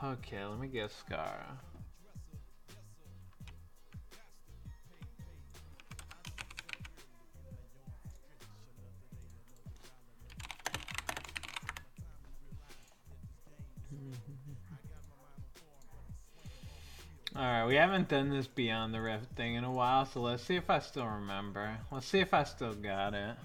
Okay, let me get Scarra. Alright, we haven't done this Beyond the Rift thing in a while, so let's see if I still remember. Let's see if I still got it.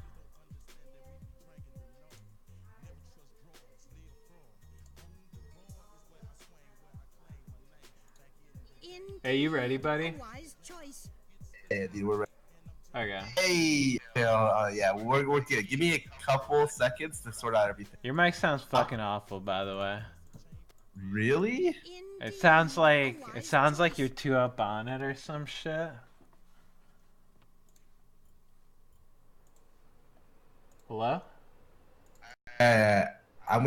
Hey, you ready, buddy? Hey, dude, we're ready. Okay. Hey, yeah, we're good. Give me a couple seconds to sort out everything. Your mic sounds fucking awful, by the way. Really? It sounds like you're too up on it or some shit. Hello? I'm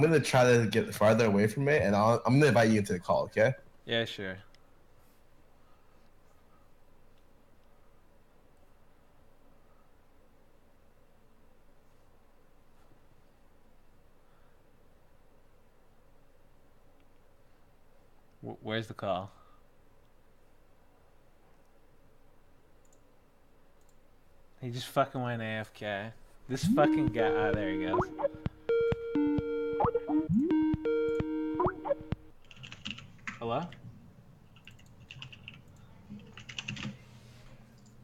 gonna try to get farther away from it, and I'm gonna invite you into the call. Okay? Yeah, sure. Where's the call? He just fucking went AFK. This fucking guy. Ah, there he goes. Hello?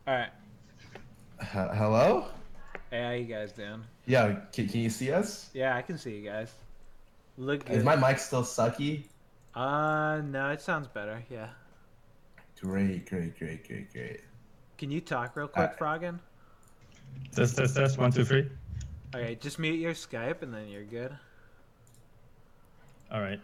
Alright. Hello? Hey, how you guys doing? Yeah, can you see us? Yeah, I can see you guys. Look good. Is my mic still sucky? No, it sounds better, yeah. Great. Can you talk real quick, Froggen? Test, 1, 2, 3. Okay, just mute your Skype and then you're good. Alright.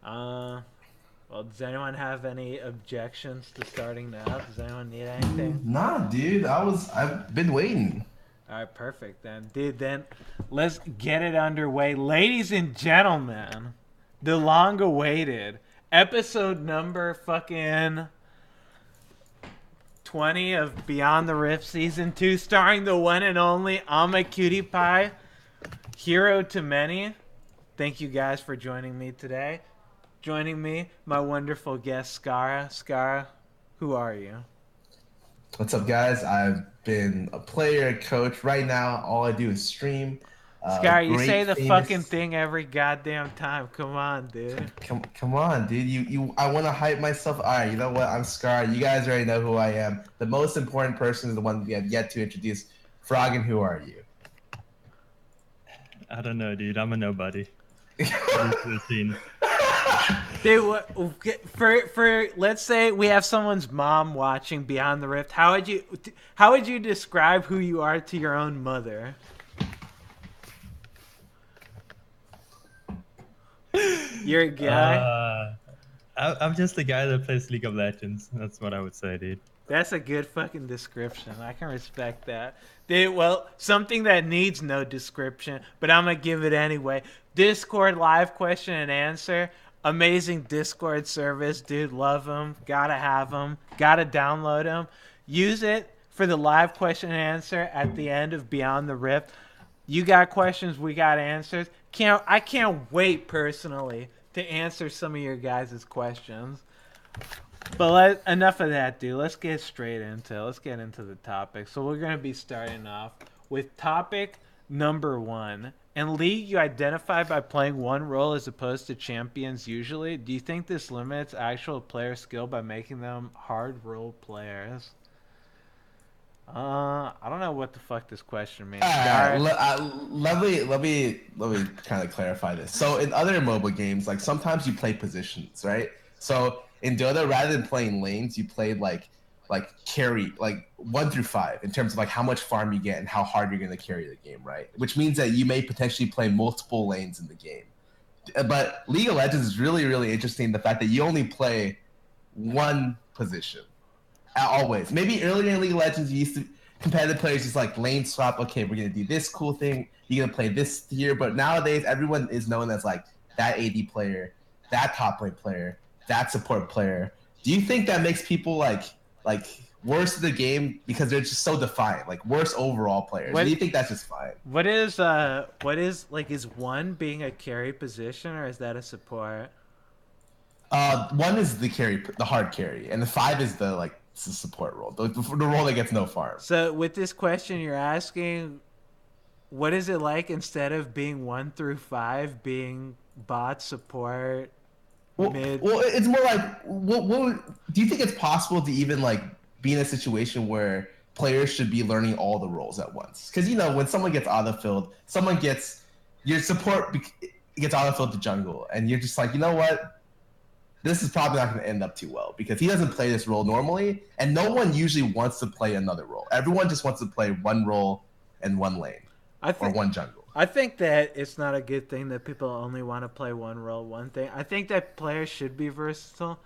Well, does anyone have any objections to starting now? Does anyone need anything? Nah, dude, I've been waiting. Alright, perfect then. Dude, then let's get it underway. Ladies and gentlemen, the long-awaited episode number fucking 20 of Beyond the Rift Season 2, starring the one and only Imaqtpie, hero to many. Thank you guys for joining me today. Joining me, my wonderful guest, Scarra. Scarra, who are you? What's up, guys? I've been a player, a coach. Right now, all I do is stream. Scarra, you say the fucking thing every goddamn time. Come on, dude. Come on, dude. I want to hype myself. All right, you know what? I'm Scarra. You guys already know who I am. The most important person is the one we have yet to introduce. Froggen, who are you? I don't know, dude. I'm a nobody. Dude, for let's say we have someone's mom watching Beyond the Rift. How would you describe who you are to your own mother? You're a guy. I'm just a guy that plays League of Legends. That's what I would say, dude. That's a good fucking description. I can respect that. Dude, well, something that needs no description, but I'm going to give it anyway. Discord live question and answer. Amazing Discord service. Dude, love them. Gotta have them. Gotta download them. Use it for the live question and answer at the end of Beyond the Rift. You got questions, we got answers. I can't wait, personally, to answer some of your guys' questions. But enough of that, dude. Let's get straight into it. Let's get into the topic. So we're going to be starting off with topic number 1. In League, you identify by playing one role as opposed to champions usually. Do you think this limits actual player skill by making them hard role players? I don't know what the fuck this question means. Let me kind of clarify this. So in other MOBA games, like sometimes you play positions, right? So in Dota, rather than playing lanes, you played like carry, like 1 through 5 in terms of like how much farm you get and how hard you're going to carry the game, right? Which means that you may potentially play multiple lanes in the game. But League of Legends is really, really interesting. The fact that you only play one position. Always. Maybe earlier in League of Legends, you used to competitive players just like lane swap. Okay, we're gonna do this cool thing. You're gonna play this here. But nowadays, everyone is known as like that AD player, that top lane player, that support player. Do you think that makes people like worst of the game because they're just so defiant, like worst overall players. What- Do you think that's just fine? What is like, is 1 being a carry position, or is that a support? 1 is the carry, the hard carry, and the 5 is the support role, the role that gets no farm. So with this question, you're asking, what is it like instead of being 1 through 5, being bot, support, mid? Well, it's more like, do you think it's possible to even be in a situation where players should be learning all the roles at once? Because when someone gets autofilled, your support gets autofilled to jungle, and you're just like, you know what? This is probably not going to end up too well because he doesn't play this role normally, and no one usually wants to play another role. Everyone just wants to play one role and one lane, or one jungle. I think that it's not a good thing that people only want to play one role, one thing. I think that players should be versatile.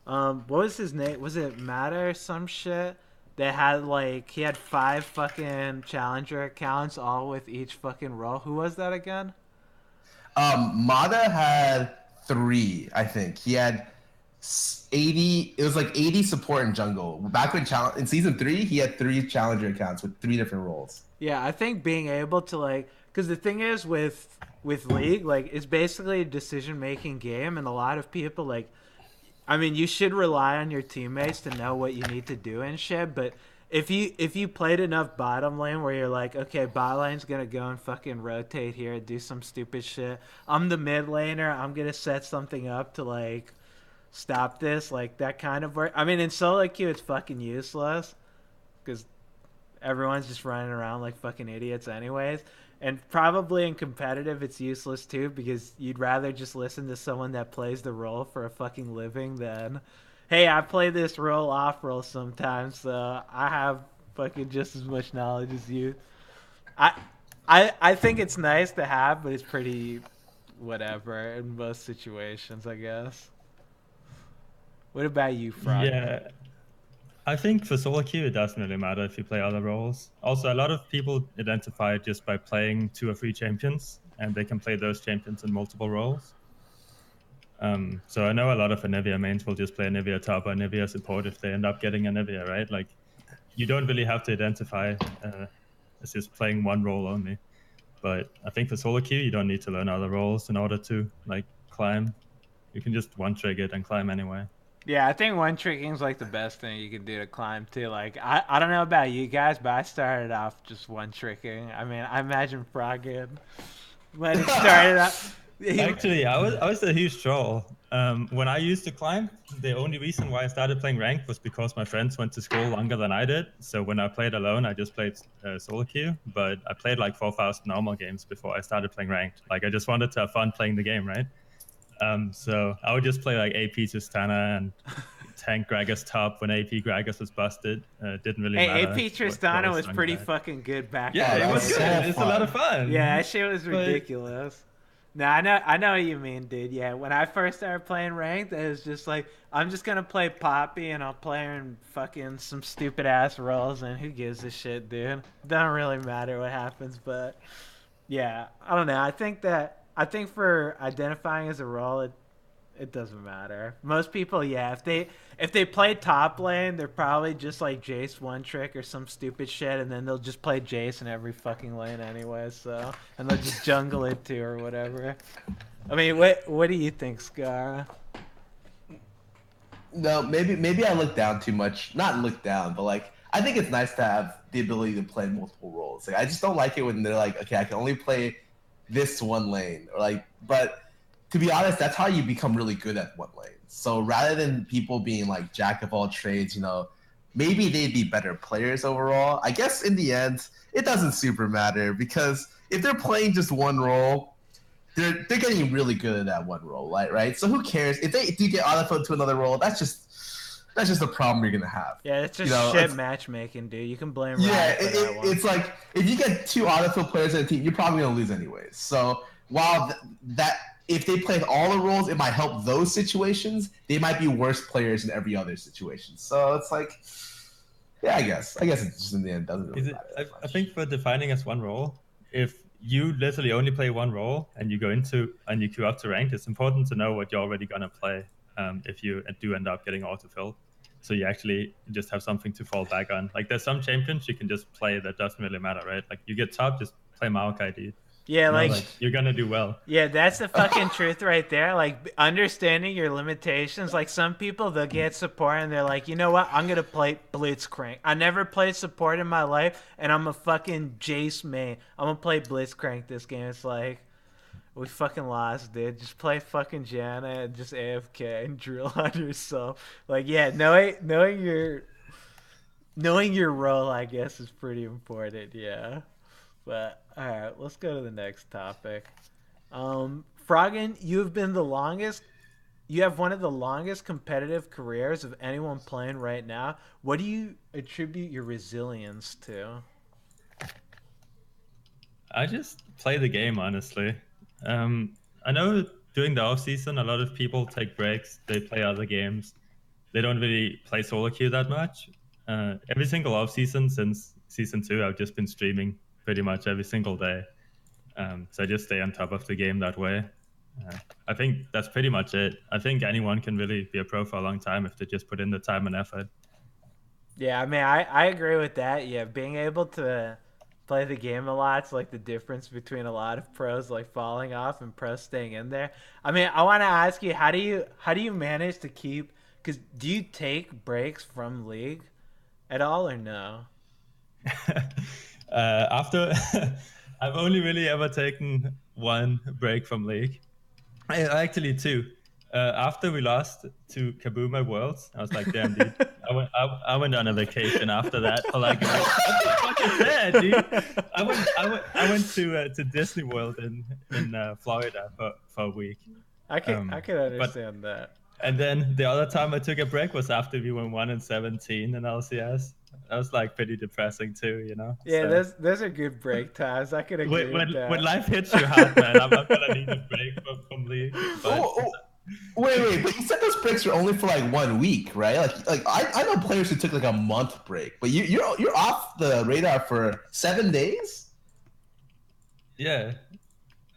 What was his name? Was it Matter or some shit? That had he had 5 fucking challenger accounts, all with each fucking role. Who was that again? Mada had 3, I think. He had 80. It was 80 support in jungle. Back when in season 3, he had 3 challenger accounts with 3 different roles. Yeah, I think being able to because the thing is with League, it's basically a decision-making game, and a lot of people I mean, you should rely on your teammates to know what you need to do and shit, but if you played enough bottom lane where you're like, okay, bot lane's gonna go and fucking rotate here, do some stupid shit. I'm the mid laner, I'm gonna set something up to stop this, that kind of work. I mean, in solo queue it's fucking useless because everyone's just running around like fucking idiots anyways. And probably in competitive it's useless too because you'd rather just listen to someone that plays the role for a fucking living than, hey, I play this role off role sometimes, so I have fucking just as much knowledge as you. I think it's nice to have, but it's pretty whatever in most situations, I guess. What about you, Frog? Yeah, I think for solo queue, it doesn't really matter if you play other roles. Also, a lot of people identify it just by playing 2 or 3 champions, and they can play those champions in multiple roles. So I know a lot of Anivia mains will just play Anivia top or Anivia support if they end up getting Anivia, right? You don't really have to identify as just playing one role only. But I think for solo queue, you don't need to learn other roles in order to climb. You can just one-trick it and climb anyway. Yeah, I think one-tricking is the best thing you can do to climb too. I don't know about you guys, but I started off just one-tricking. I mean, I imagine Frog did. When it started up, Actually, I was a huge troll. When I used to climb, the only reason why I started playing ranked was because my friends went to school longer than I did. So when I played alone, I just played solo queue. But I played 4,000 normal games before I started playing ranked. I just wanted to have fun playing the game, right? So I would just play AP Tristana and tank Gragas top when AP Gragas was busted. Didn't really matter. AP Tristana was pretty fucking good back then. Yeah, it was good. So It's a lot of fun. Yeah, that shit was ridiculous. No, I know what you mean, dude. Yeah, when I first started playing ranked, it was just I'm just gonna play Poppy and I'll play her in fucking some stupid ass roles, and who gives a shit, dude? Doesn't really matter what happens, but yeah, I don't know. I think for identifying as a role, it doesn't matter. Most people, yeah, if they play top lane, they're probably just Jace one trick or some stupid shit, and then they'll just play Jace in every fucking lane anyway. So, and they'll just jungle it too or whatever. I mean, what do you think, Scarra? No, maybe I look down too much. Not look down, but I think it's nice to have the ability to play multiple roles. I just don't like it when they're okay, I can only play this one lane, or but to be honest, that's how you become really good at one lane. So rather than people being jack of all trades, maybe they'd be better players overall. I guess in the end, it doesn't super matter because if they're playing just one role, they're getting really good at that one role, right? So who cares if they do get autofilled to another role? That's just a problem you're gonna have. Yeah, it's just shit matchmaking, dude. You can blame. Yeah, Riot for that one. it's if you get 2 autofill players in a team, you're probably gonna lose anyways. So while that if they played all the roles, it might help those situations. They might be worse players in every other situation. So it's yeah, I guess it's just in the end doesn't really matter. I think for defining as one role, if you literally only play one role and you go into and you queue up to ranked, it's important to know what you're already gonna play if you do end up getting autofilled. so you actually just have something to fall back on. Like there's some champions you can just play that doesn't really matter, right? Like you get top, just play Maokai, dude. Yeah, like like you're gonna do well. yeah, that's the fucking truth right there. Like understanding your limitations. Like some people, they'll get support and they're like, you know what? I'm gonna play Blitzcrank. I never played support in my life, and I'm a fucking Jace main. I'm gonna play Blitzcrank this game. It's like we fucking lost, dude. Just play fucking Janna and just AFK and drill on yourself. Like yeah, knowing your role, I guess, is pretty important. Yeah. But all right, let's go to the next topic. Froggen, you have been the longest. You have one of the longest competitive careers of anyone playing right now. What do you attribute your resilience to? I just play the game, honestly. I know during the off season, a lot of people take breaks. They play other games. They don't really play solo queue that much. Every single off season since season 2, I've just been streaming pretty much every single day. So I just stay on top of the game that way. I think that's pretty much it. I think anyone can really be a pro for a long time if they just put in the time and effort. Yeah, I mean, I agree with that. Yeah, being able to play the game a lot's like the difference between a lot of pros like falling off and pros staying in there. I mean, I want to ask you, how do you manage to keep? Because do you take breaks from League at all or no? After I've only really ever taken one break from League. Actually, two. After we lost to Kabuma Worlds, I was like, damn, dude. I went on a vacation after that for like, what the fuck is that, dude? I went to Disney World in Florida for a week. I can understand that. And then the other time I took a break was after we went 1-17 in LCS. That was like pretty depressing too, you know. Yeah, so, those are good break times. I could agree with that. When life hits you hard, man, I'm not gonna need a break from League. Wait, but you said those breaks are only for like 1 week, right? Like I know players who took like a month break, but you're off the radar for 7 days. Yeah,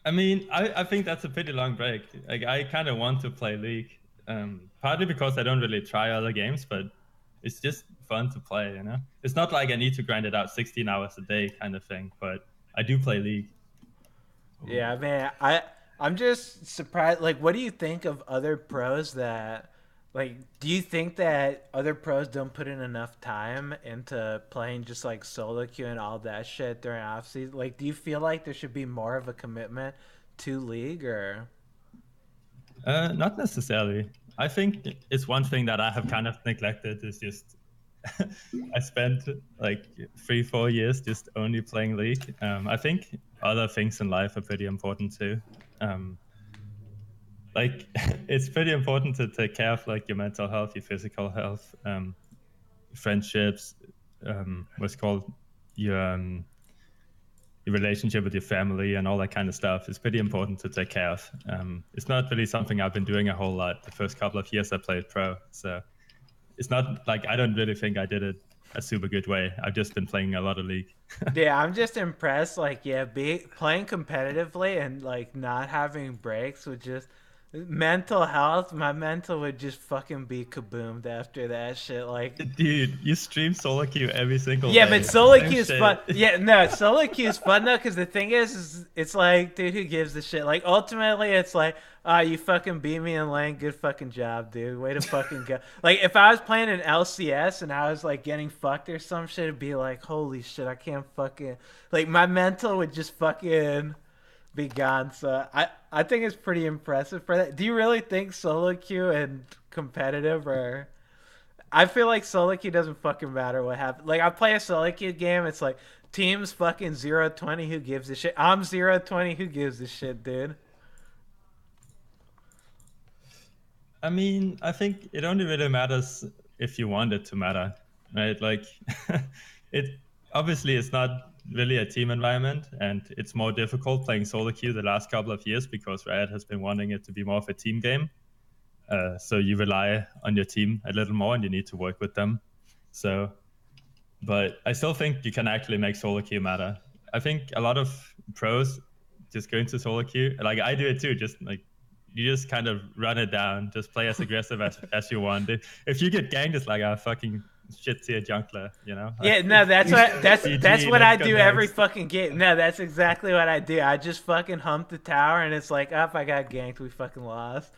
I mean, I think that's a pretty long break. Like I kind of want to play League, partly because I don't really try other games, but it's just fun to play, you know? It's not like I need to grind it out 16 hours a day kind of thing, but I do play League. Yeah, man, I'm just surprised. Like, what do you think of other pros that, like, do you think that other pros don't put in enough time into playing just like solo queue and all that shit during off season? Like, do you feel like there should be more of a commitment to League or? Not necessarily. I think it's one thing that I have kind of neglected is just I spent like 3-4 years just only playing League. I think other things in life are pretty important too. Like it's pretty important to take care of like your mental health, your physical health, friendships, what's called your relationship with your family and all that kind of stuff is pretty important to take care of. It's not really something I've been doing a whole lot the first couple of years I played pro. So it's not like I don't really think I did it a super good way. I've just been playing a lot of League. Yeah, I'm just impressed. Like, yeah, playing competitively and like not having breaks would just mental health. My mental would just fucking be kaboomed after that shit. Like, dude, you stream solo queue every single yeah, day. but solo queue is fun. Yeah, no, solo queue is fun though, because the thing is it's like, dude, who gives a shit? Like, ultimately, it's like, you fucking beat me in lane. Good fucking job, dude. Way to fucking go. Like, if I was playing an LCS and I was like getting fucked or some shit, it'd be like, holy shit, I can't fucking. Like, my mental would just fucking be gone. So I think it's pretty impressive for that. Do you really think solo queue and competitive are? I feel like solo queue doesn't fucking matter what happens. Like, I play a solo queue game, it's like teams fucking 0-20, who gives a shit? I'm 0-20, who gives a shit, dude? I mean, I think it only really matters if you want it to matter, right? Like, it obviously it's not really a team environment, and it's more difficult playing solo queue the last couple of years because Riot has been wanting it to be more of a team game. So you rely on your team a little more, and you need to work with them. So, but I still think you can actually make solo queue matter. I think a lot of pros just go into solo queue, like I do it too, just like you just kind of run it down. Just play as aggressive as you want. If you get ganked, it's like a fucking shit tier jungler, you know? Yeah, no, that's what I let's go do every next. fucking game. No, that's exactly what I do. I just fucking hump the tower, and it's like, oh, I got ganked, we fucking lost.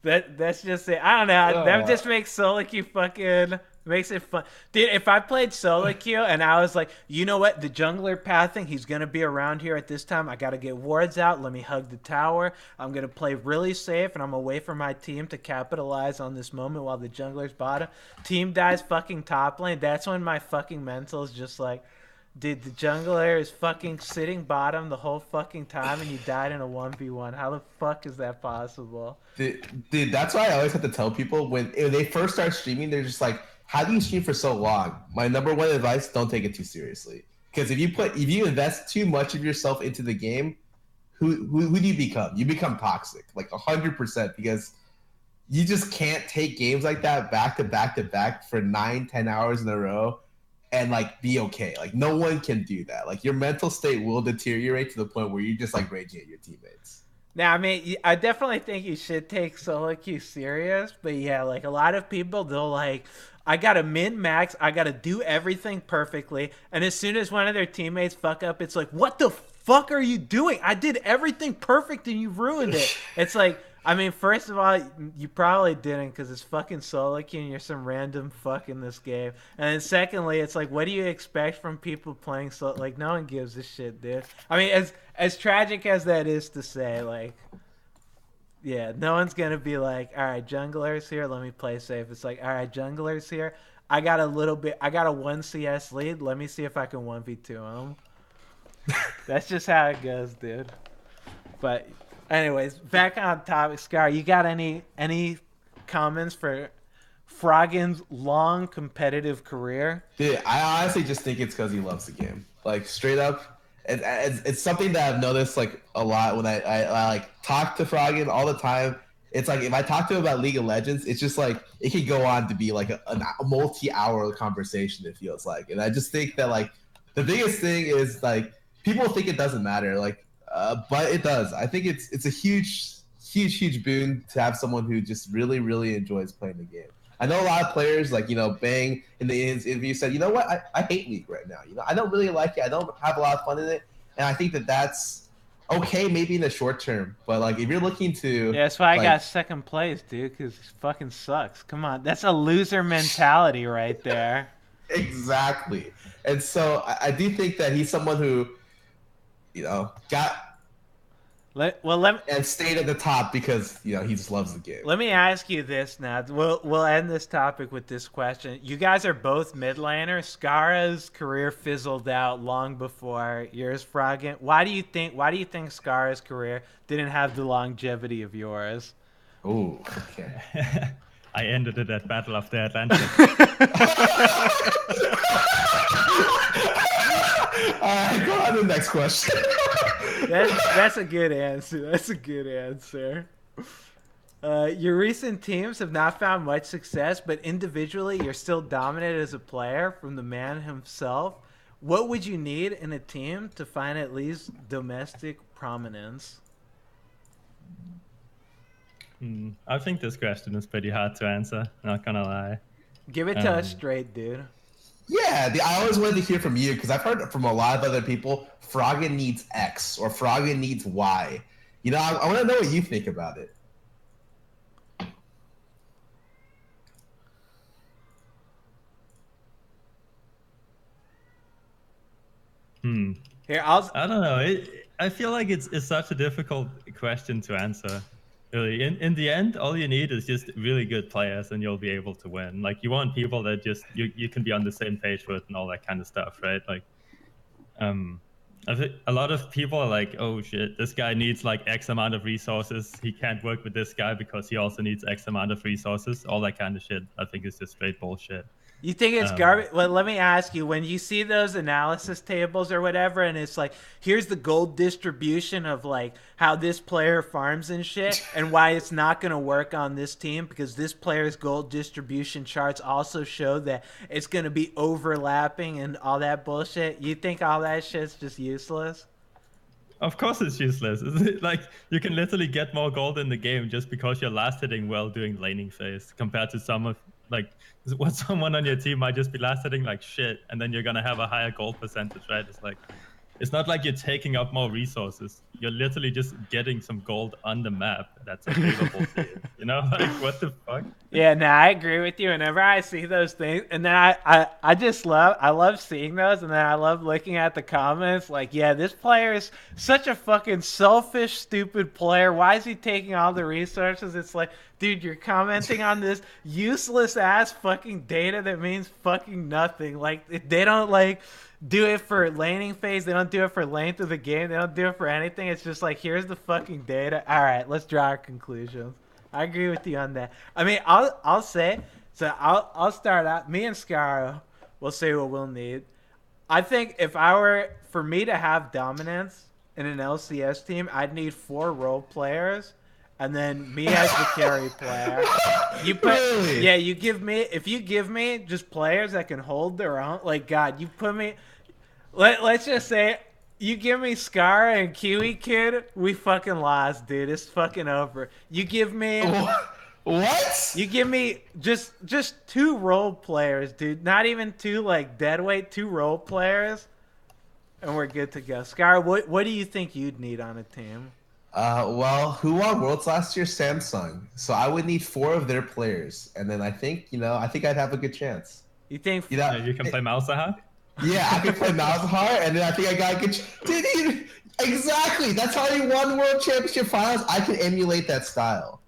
That's just it. I don't know. That just makes solo queue fucking makes it fun, dude. If I played solo queue and I was like, you know what, the jungler pathing, he's gonna be around here at this time. I gotta get wards out. Let me hug the tower. I'm gonna play really safe, and I'm gonna wait for my team to capitalize on this moment while the jungler's bottom. Team dies fucking top lane. That's when my fucking mental is just like, dude, the jungler is fucking sitting bottom the whole fucking time, and you died in a 1v1. How the fuck is that possible? Dude, that's why I always have to tell people when they first start streaming, they're just like, how do you stream for so long? My number one advice, don't take it too seriously. Because if you invest too much of yourself into the game, who do you become? You become toxic, like 100%, because you just can't take games like that back to back to back for 9-10 hours in a row and like be okay. Like no one can do that. Like your mental state will deteriorate to the point where you're just like raging at your teammates. Now, I mean, I definitely think you should take solo queue serious, but yeah, like a lot of people, they'll like, I gotta min max, I gotta do everything perfectly, and as soon as one of their teammates fuck up, it's like, what the fuck are you doing? I did everything perfect and you ruined it. It's like, I mean, first of all, you probably didn't because it's fucking solo queue and you're some random fuck in this game. And then secondly, it's like, what do you expect from people playing solo? Like, no one gives a shit, dude. I mean, as tragic as that is to say, like, yeah, no one's going to be like, all right, jungler's here, let me play safe. It's like, all right, jungler's here. I got a 1 CS lead. Let me see if I can 1v2 him. That's just how it goes, dude. But anyways, back on topic, Scar, you got any comments for Froggen's long competitive career? Dude, I honestly just think it's because he loves the game. Like straight up, it's something that I've noticed like a lot when I like talk to Froggen all the time. It's like if I talk to him about League of Legends, it's just like it could go on to be like a multi-hour conversation. It feels like, and I just think that like the biggest thing is like people think it doesn't matter, like, but it does. I think it's a huge boon to have someone who just really enjoys playing the game. I know a lot of players, like, you know, Bang in the interview said, you know what, I hate League right now. You know, I don't really like it. I don't have a lot of fun in it. And I think that that's okay, maybe in the short term. But, like, if you're looking to... Yeah, that's why I got second place, dude, because it fucking sucks. Come on. That's a loser mentality right there. Exactly. And so I do think that he's someone who, you know, and stayed at the top because, you know, he just loves the game. Let me ask you this now. We'll end this topic with this question. You guys are both mid laners. Scarra's career fizzled out long before yours, Froggen. Why do you think Scarra's career didn't have the longevity of yours? Oh, okay. I ended it at Battle of the Atlantic. Go on to the next question. That's a good answer. That's a good answer. Your recent teams have not found much success, but individually you're still dominant as a player from the man himself. What would you need in a team to find at least domestic prominence? I think this question is pretty hard to answer, not gonna lie. Give it to us straight, dude. Yeah, I always wanted to hear from you because I've heard from a lot of other people, Froggen needs X or Froggen needs Y. You know, I want to know what you think about it. Here, I don't know. I feel like it's such a difficult question to answer. Really, in the end, all you need is just really good players, and you'll be able to win. Like you want people that just you can be on the same page with and all that kind of stuff, right? Like, I think a lot of people are like, oh shit, this guy needs like X amount of resources. He can't work with this guy because he also needs X amount of resources. All that kind of shit, I think is just straight bullshit. You think it's garbage? Well, let me ask you, when you see those analysis tables or whatever, and it's like, here's the gold distribution of like how this player farms and shit, and why it's not going to work on this team because this player's gold distribution charts also show that it's going to be overlapping and all that bullshit. You think all that shit's just useless? Of course it's useless. Like, you can literally get more gold in the game just because you're last hitting well doing laning phase compared to some of, like, what someone on your team might just be last hitting like shit, and then you're gonna have a higher gold percentage, right? It's like, it's not like you're taking up more resources. You're literally just getting some gold on the map that's available to you. You know, like, what the fuck? Yeah, no, I agree with you. Whenever I see those things, and then I just love seeing those, and then I love looking at the comments. Like, yeah, this player is such a fucking selfish, stupid player. Why is he taking all the resources? It's like, dude, you're commenting on this useless ass fucking data that means fucking nothing. Like, they don't like do it for laning phase. They don't do it for length of the game. They don't do it for anything. It's just like, here's the fucking data. All right, let's draw our conclusions. I agree with you on that. I mean, I'll say, so I'll start out. Me and Scarra will say what we'll need. I think if I were, for me to have dominance in an LCS team, I'd need 4 role players, and then me as the carry player. You put, Really? yeah, you give me, if you give me just players that can hold their own, like, God, you put me, let's just say, you give me Scarra and Kiwi Kid, we fucking lost, dude. It's fucking over. You give me... What? You give me just 2 role players, dude. Not even 2, like, deadweight, 2 role players, and we're good to go. Scarra, what do you think you'd need on a team? Well, who won Worlds last year? Samsung. So I would need 4 of their players, and then I think I'd have a good chance. You think... You know, Yeah, you can play Malzahar? Yeah, I could play Malzahar, and then I think I got a good. Dude, exactly. That's how he won World Championship Finals. I can emulate that style.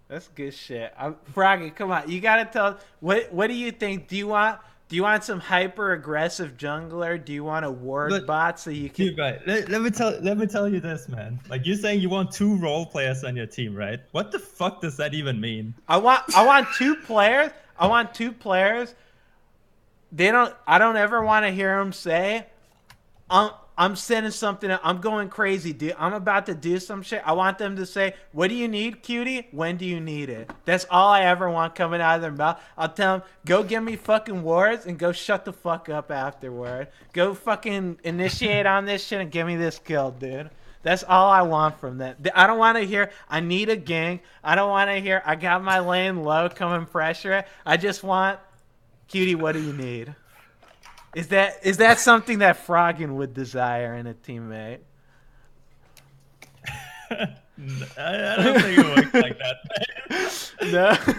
That's good shit. Froggy, come on. You gotta tell. What do you think? Do you want some hyper aggressive jungler? Do you want a ward bot so you can? Dude, right. Let me tell you this, man. Like, you're saying you want 2 role players on your team, right? What the fuck does that even mean? I want 2 players. I want 2 players. I don't ever want to hear them say, I'm sending something. I'm going crazy, dude. I'm about to do some shit. I want them to say, what do you need, cutie? When do you need it? That's all I ever want coming out of their mouth. I'll tell them, go give me fucking wards and go shut the fuck up afterward. Go fucking initiate on this shit and give me this kill, dude. That's all I want from them. I don't want to hear, I need a gank. I don't want to hear, I got my lane low, come and pressure it. I just want, cutie, what do you need? Is that something that Froggen would desire in a teammate? I don't think it works like that. No.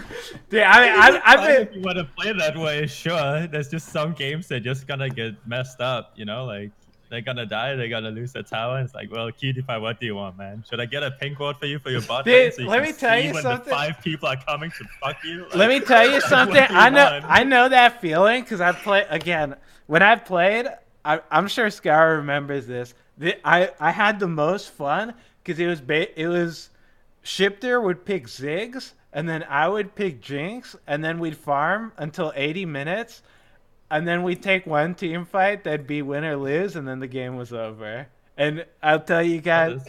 Dude, I mean, I've been... If you want to play that way, sure. There's just some games that just gonna get messed up, you know? Like, they're gonna die, they're gonna lose their tower. And it's like, well, Cutie Pie, what do you want, man? Should I get a pink ward for you for your bot lane so you let can me tell see you when something. the 5 people are coming to fuck you? Like, let me tell you something. what do you want? I know that feeling because I've played, again, when I've played, I'm sure Scar remembers this. I had the most fun because it was Shifter would pick Ziggs, and then I would pick Jinx, and then we'd farm until 80 minutes, and then we'd take one team fight that'd be win or lose, and then the game was over. And I'll tell you guys...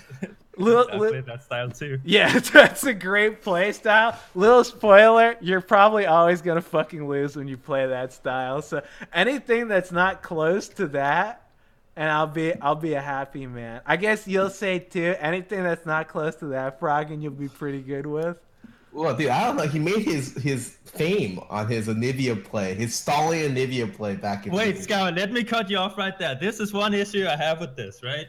I played that style too. Yeah, that's a great play style. Little spoiler, you're probably always gonna fucking lose when you play that style. So anything that's not close to that, and I'll be a happy man. I guess you'll say too, anything that's not close to that, Froggen, you'll be pretty good with. Well, dude, I don't know. He made his fame on his Anivia play, his stalling Anivia play back in. Wait, Scout, let me cut you off right there. This is one issue I have with this, right?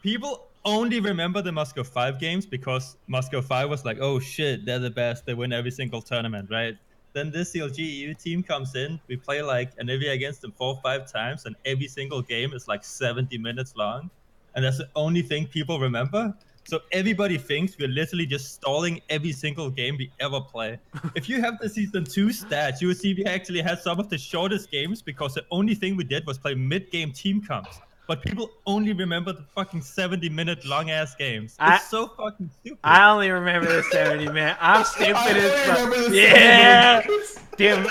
People only remember the Moscow 5 games because Moscow 5 was like, oh shit, they're the best. They win every single tournament, right? Then this CLG EU team comes in. We play like Anivia against them 4 or 5 times, and every single game is like 70 minutes long. And that's the only thing people remember. So everybody thinks we're literally just stalling every single game we ever play. If you have the Season 2 stats, you will see we actually had some of the shortest games because the only thing we did was play mid-game team comps. But people only remember the fucking 70-minute long-ass games. It's so fucking stupid. I only remember the 70, man. I'm stupid as fuck. Yeah! Dude,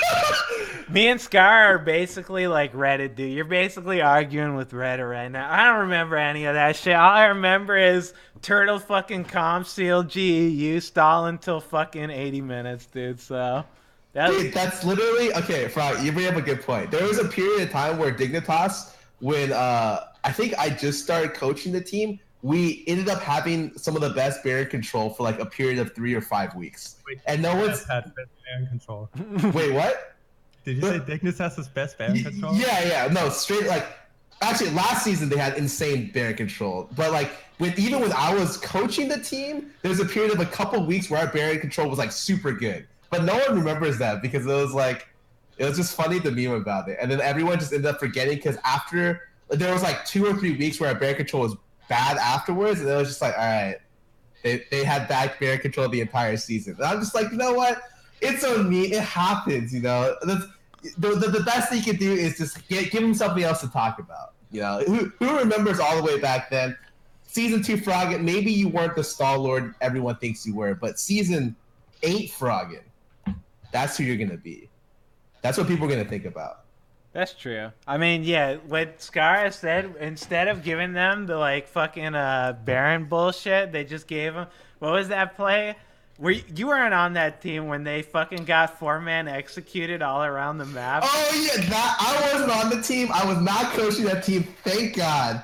me and Scar are basically like Reddit, dude. You're basically arguing with Reddit right now. I don't remember any of that shit. All I remember is Turtle fucking comp seal GEU stall until fucking 80 minutes, dude. So... Dude, that's literally... Okay, Frog, you bring up a good point. There was a period of time where Dignitas... when I think I just started coaching the team, we ended up having some of the best barrier control for like a period of 3 or 5 weeks. Wait, and no one's had best Baron control. Wait, what? Did you say Dignus has his best Baron control? Yeah, no, straight like. Actually, last season they had insane barrier control, but like even when I was coaching the team, there was a period of a couple weeks where our barrier control was like super good, but no one remembers that because it was just funny to meme about it, and then everyone just ended up forgetting because after there was like 2 or 3 weeks where our barrier control was bad afterwards, and it was just like, all right, they had bad barrier control the entire season, and I'm just like, you know what, it's on me, it happens, you know. The best thing you can do is just give him something else to talk about. You know, who remembers all the way back then? Season 2 Froggen, maybe you weren't the stalwart everyone thinks you were, but Season 8 Froggen, that's who you're going to be. That's what people are going to think about. That's true. I mean, yeah, what Scarra said, instead of giving them the, like, fucking Baron bullshit, they just gave them, what was that play? You weren't on that team when they fucking got 4-man executed all around the map. Oh yeah, I wasn't on the team. I was not coaching that team. Thank God.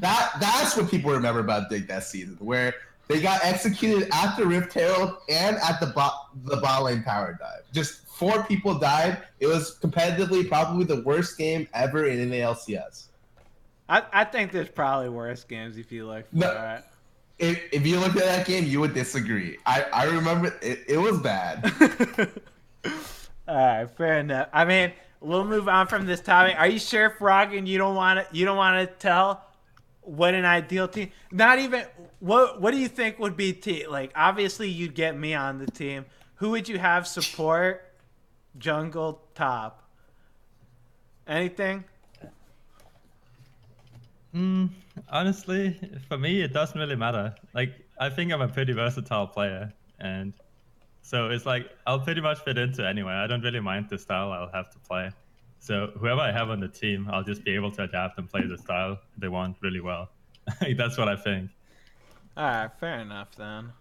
That's what people remember about Dig that season, where they got executed at the Rift Herald and at the bot lane power dive. Just 4 people died. It was competitively probably the worst game ever in NALCS. I think there's probably worse games if you look for it. If you looked at that game, you would disagree. I remember it was bad. All right, fair enough. I mean, we'll move on from this topic. Are you sure, Froggen, you don't want to tell what an ideal team? Not even what do you think would be like? Obviously, you'd get me on the team. Who would you have support, jungle, top? Anything? Honestly, for me, it doesn't really matter. Like, I think I'm a pretty versatile player, and so it's like I'll pretty much fit into anywhere. I don't really mind the style I'll have to play. So whoever I have on the team, I'll just be able to adapt and play the style they want really well. That's what I think. All right, fair enough then.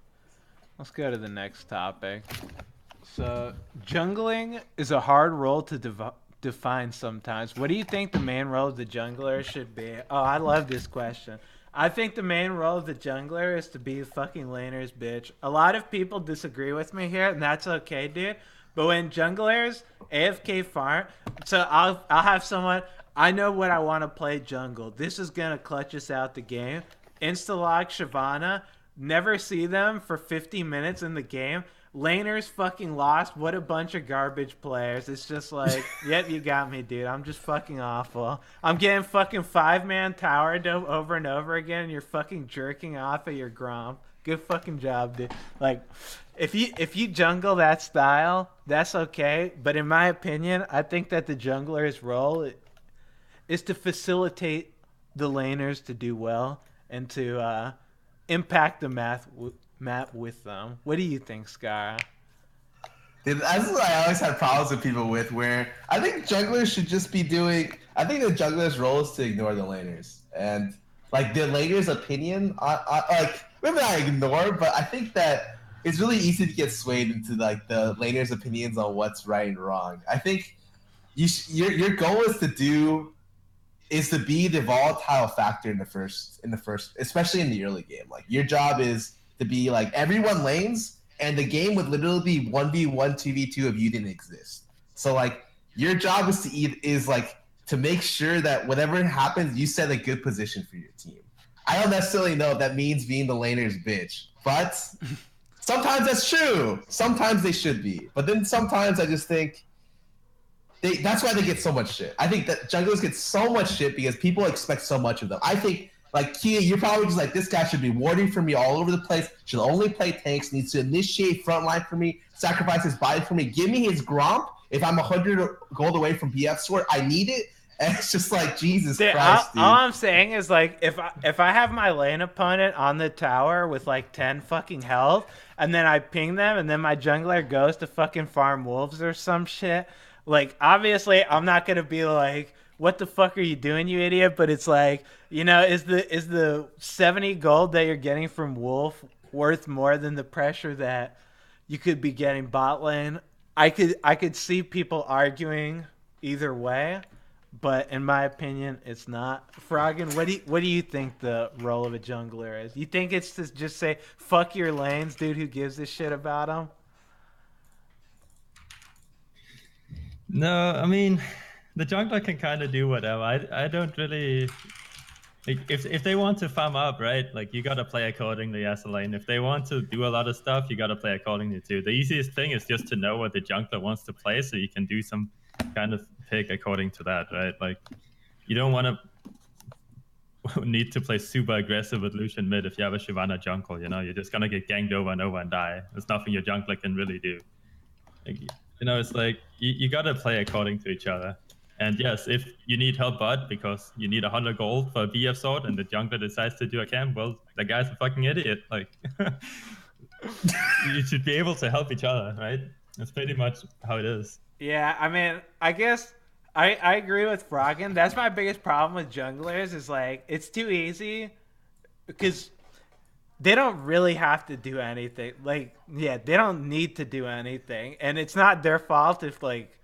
Let's go to the next topic. So, jungling is a hard role to define sometimes. What do you think the main role of the jungler should be? Oh, I love this question. I think the main role of the jungler is to be a fucking laner's bitch. A lot of people disagree with me here, and that's okay, dude. But when junglers AFK farm, so I'll have someone, I know what I want to play jungle. This is gonna clutch us out the game. Insta-lock Shyvana, never see them for 50 minutes in the game. Laners fucking lost. What a bunch of garbage players. It's just like, yep, you got me, dude. I'm just fucking awful. I'm getting fucking 5-man tower dope over and over again, and you're fucking jerking off at your Gromp. Good fucking job, dude. Like, if you jungle that style, that's okay. But in my opinion, I think that the jungler's role is to facilitate the laners to do well and to impact the map with them. What do you think, Scarra? That's what I always had problems with people with, where I think junglers should just be doing. I think the jungler's role is to ignore the laners, and like the laners' opinion. Like maybe not ignore, but I think that it's really easy to get swayed into like the laners' opinions on what's right and wrong. I think your goal is to be the volatile factor in the first, especially in the early game. Like your job is to be like everyone lanes, and the game would literally be 1v1, 2v2 if you didn't exist. So like your job is to make sure that whatever happens, you set a good position for your team. I don't necessarily know if that means being the laner's bitch, but sometimes that's true. Sometimes they should be, but then sometimes I just think that's why they get so much shit. I think that junglers get so much shit because people expect so much of them. I think, like, Kia, you're probably just like, this guy should be warding for me all over the place, should only play tanks, needs to initiate frontline for me, sacrifice his body for me, give me his Gromp. If I'm 100 gold away from BF sword, I need it. And it's just like, Jesus Christ, dude. All I'm saying is, like, if I have my lane opponent on the tower with, like, 10 fucking health, and then I ping them, and then my jungler goes to fucking farm wolves or some shit, like, obviously, I'm not going to be like, what the fuck are you doing, you idiot? But it's like, you know, is the 70 gold that you're getting from Wolf worth more than the pressure that you could be getting bot lane? I could see people arguing either way, but in my opinion, it's not. Froggen, what do you think the role of a jungler is? You think it's to just say fuck your lanes, dude? Who gives a shit about them? No, I mean, the jungler can kind of do whatever. I don't really like if they want to farm up, right? Like you gotta play accordingly as a lane. If they want to do a lot of stuff, you gotta play accordingly too. The easiest thing is just to know what the jungler wants to play, so you can do some kind of pick according to that, right? Like you don't want to need to play super aggressive with Lucian mid if you have a Shyvana jungle. You know, you're just gonna get ganked over and over and die. There's nothing your jungler can really do. Like, you know, it's like you gotta play according to each other. And yes, if you need help bot because you need 100 gold for a BF sword and the jungler decides to do a camp, well, the guy's a fucking idiot. Like, you should be able to help each other, right? That's pretty much how it is. Yeah, I mean, I guess I agree with Froggen. That's my biggest problem with junglers is like it's too easy because they don't really have to do anything. Like, yeah, they don't need to do anything, and it's not their fault if like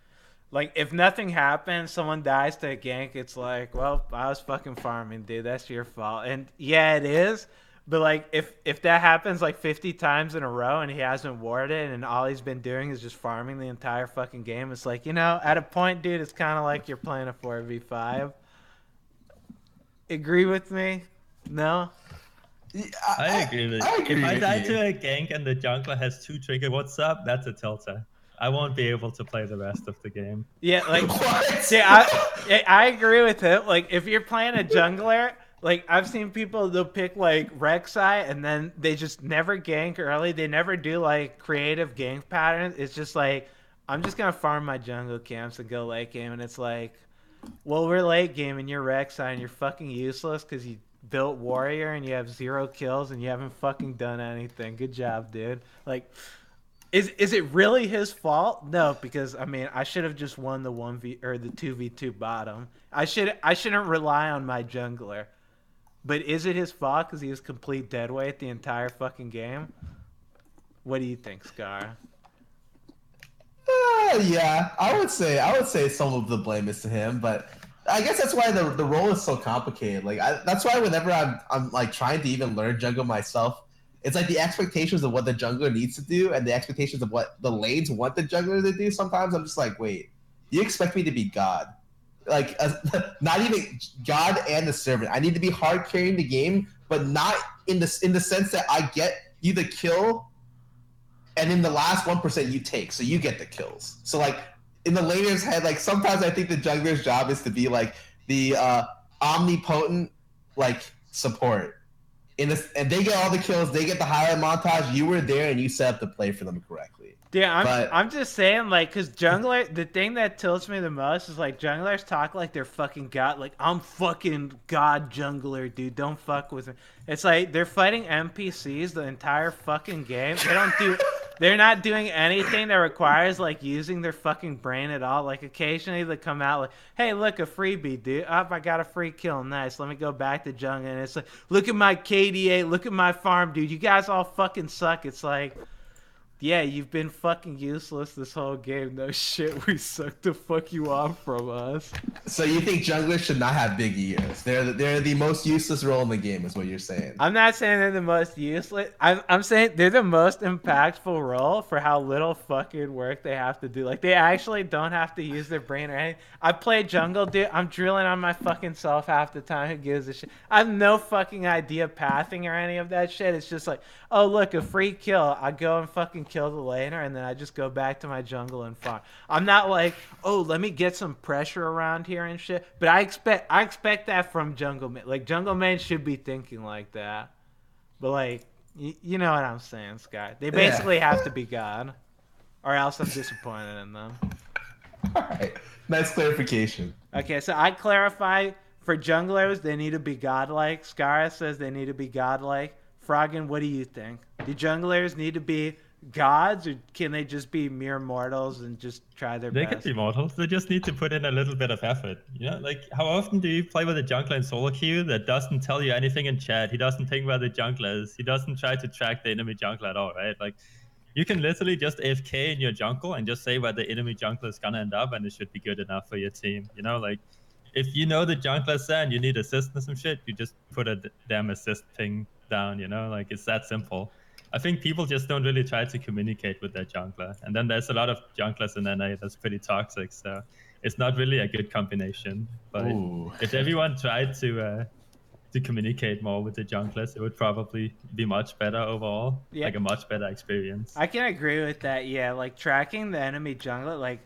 if nothing happens, someone dies to a gank. It's like, well, I was fucking farming, dude. That's your fault. And yeah, it is. But like, if that happens like 50 times in a row and he hasn't warded and all he's been doing is just farming the entire fucking game, it's like, at a point, dude, it's kind of like you're playing a 4v5. Agree with me? No. I agree with you. If I die to a gank and the jungler has 2 trigger, what's up? That's a tilter. I won't be able to play the rest of the game. Yeah, like, What? yeah, I agree with it. Like, if you're playing a jungler, like, I've seen people, they'll pick, like, Rek'Sai, and then they just never gank early. They never do, like, creative gank patterns. It's just like, I'm just going to farm my jungle camps and go late game. And it's like, well, we're late game, and you're Rek'Sai, and you're fucking useless because you built warrior, and you have 0 kills, and you haven't fucking done anything. Good job, dude. Like... Is it really his fault? No, because I mean I should have just won the 1v or the 2v2 bottom. I shouldn't rely on my jungler. But is it his fault because he was complete deadweight the entire fucking game? What do you think, Scar? Yeah, I would say some of the blame is to him, but I guess that's why the role is so complicated. Like that's why whenever I'm like trying to even learn jungle myself, it's like the expectations of what the jungler needs to do and the expectations of what the lanes want the jungler to do. Sometimes I'm just like, wait, you expect me to be God? Like, not even God and the servant. I need to be hard carrying the game, but not in the sense that I get you the kill, and in the last 1% you take, so you get the kills. So like in the laner's head, like sometimes I think the jungler's job is to be like the omnipotent like support. And they get all the kills, they get the highlight montage. You were there and you set up the play for them correctly. Yeah, I'm just saying, like, because jungler, the thing that tilts me the most is like junglers talk like they're fucking god, like I'm fucking god jungler, dude. Don't fuck with me. It's like they're fighting NPCs the entire fucking game. They're not doing anything that requires like using their fucking brain at all. Like occasionally they come out like, hey, look, a freebie, dude. Oh, I got a free kill. Nice. Let me go back to jungle. And it's like, look at my KDA. Look at my farm, dude. You guys all fucking suck. It's like, yeah, you've been fucking useless this whole game. No shit, we suck to fuck you off from us. So you think junglers should not have big ears? They're the most useless role in the game, is what you're saying. I'm not saying they're the most useless. I'm saying they're the most impactful role for how little fucking work they have to do. Like, they actually don't have to use their brain or anything. I play jungle, dude. I'm drilling on my fucking self half the time. Who gives a shit? I have no fucking idea pathing or any of that shit. It's just like, oh, look, a free kill. I go and fucking kill the laner, and then I just go back to my jungle and farm. I'm not like, oh, let me get some pressure around here and shit. But I expect that from jungle men. Like, jungle men should be thinking like that. But like, you know what I'm saying, Scott? They basically have to be God, or else I'm disappointed in them. All right, nice clarification. Okay, so I clarify for junglers, they need to be godlike. Scarra says they need to be godlike. Froggen, what do you think? Do junglers need to be gods, or can they just be mere mortals and just try their best? They can be mortals. They just need to put in a little bit of effort. You know, like how often do you play with a jungler in solo queue that doesn't tell you anything in chat? He doesn't think where the jungler is. He doesn't try to track the enemy jungler at all, right? Like, you can literally just AFK in your jungle and just say where the enemy jungler is gonna end up, and it should be good enough for your team. You know, like if you know the jungler's there and you need assist or some shit, you just put a damn assist ping down, you know? Like, it's that simple. I think people just don't really try to communicate with their jungler. And then there's a lot of junglers in NA that's pretty toxic, so it's not really a good combination. But Ooh. if everyone tried to communicate more with the junglers, it would probably be much better overall, Yeah, like a much better experience. I can agree with that. Yeah, like tracking the enemy jungler, like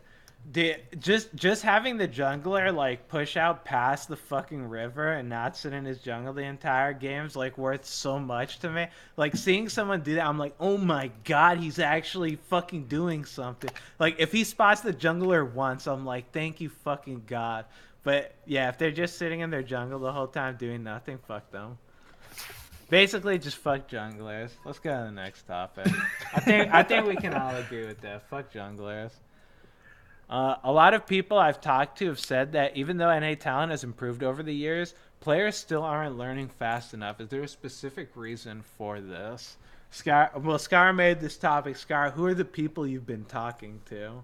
just having the jungler like push out past the fucking river and not sit in his jungle the entire game is like worth so much to me. Like seeing someone do that, I'm like, oh my god, he's actually fucking doing something. Like if he spots the jungler once, I'm like, thank you fucking god. But yeah, if they're just sitting in their jungle the whole time doing nothing, fuck them. Basically, just fuck junglers. Let's go to the next topic. I think we can all agree with that. Fuck junglers. A lot of people I've talked to have said that even though NA talent has improved over the years, players still aren't learning fast enough. Is there a specific reason for this? Scarra made this topic. Scarra, who are the people you've been talking to?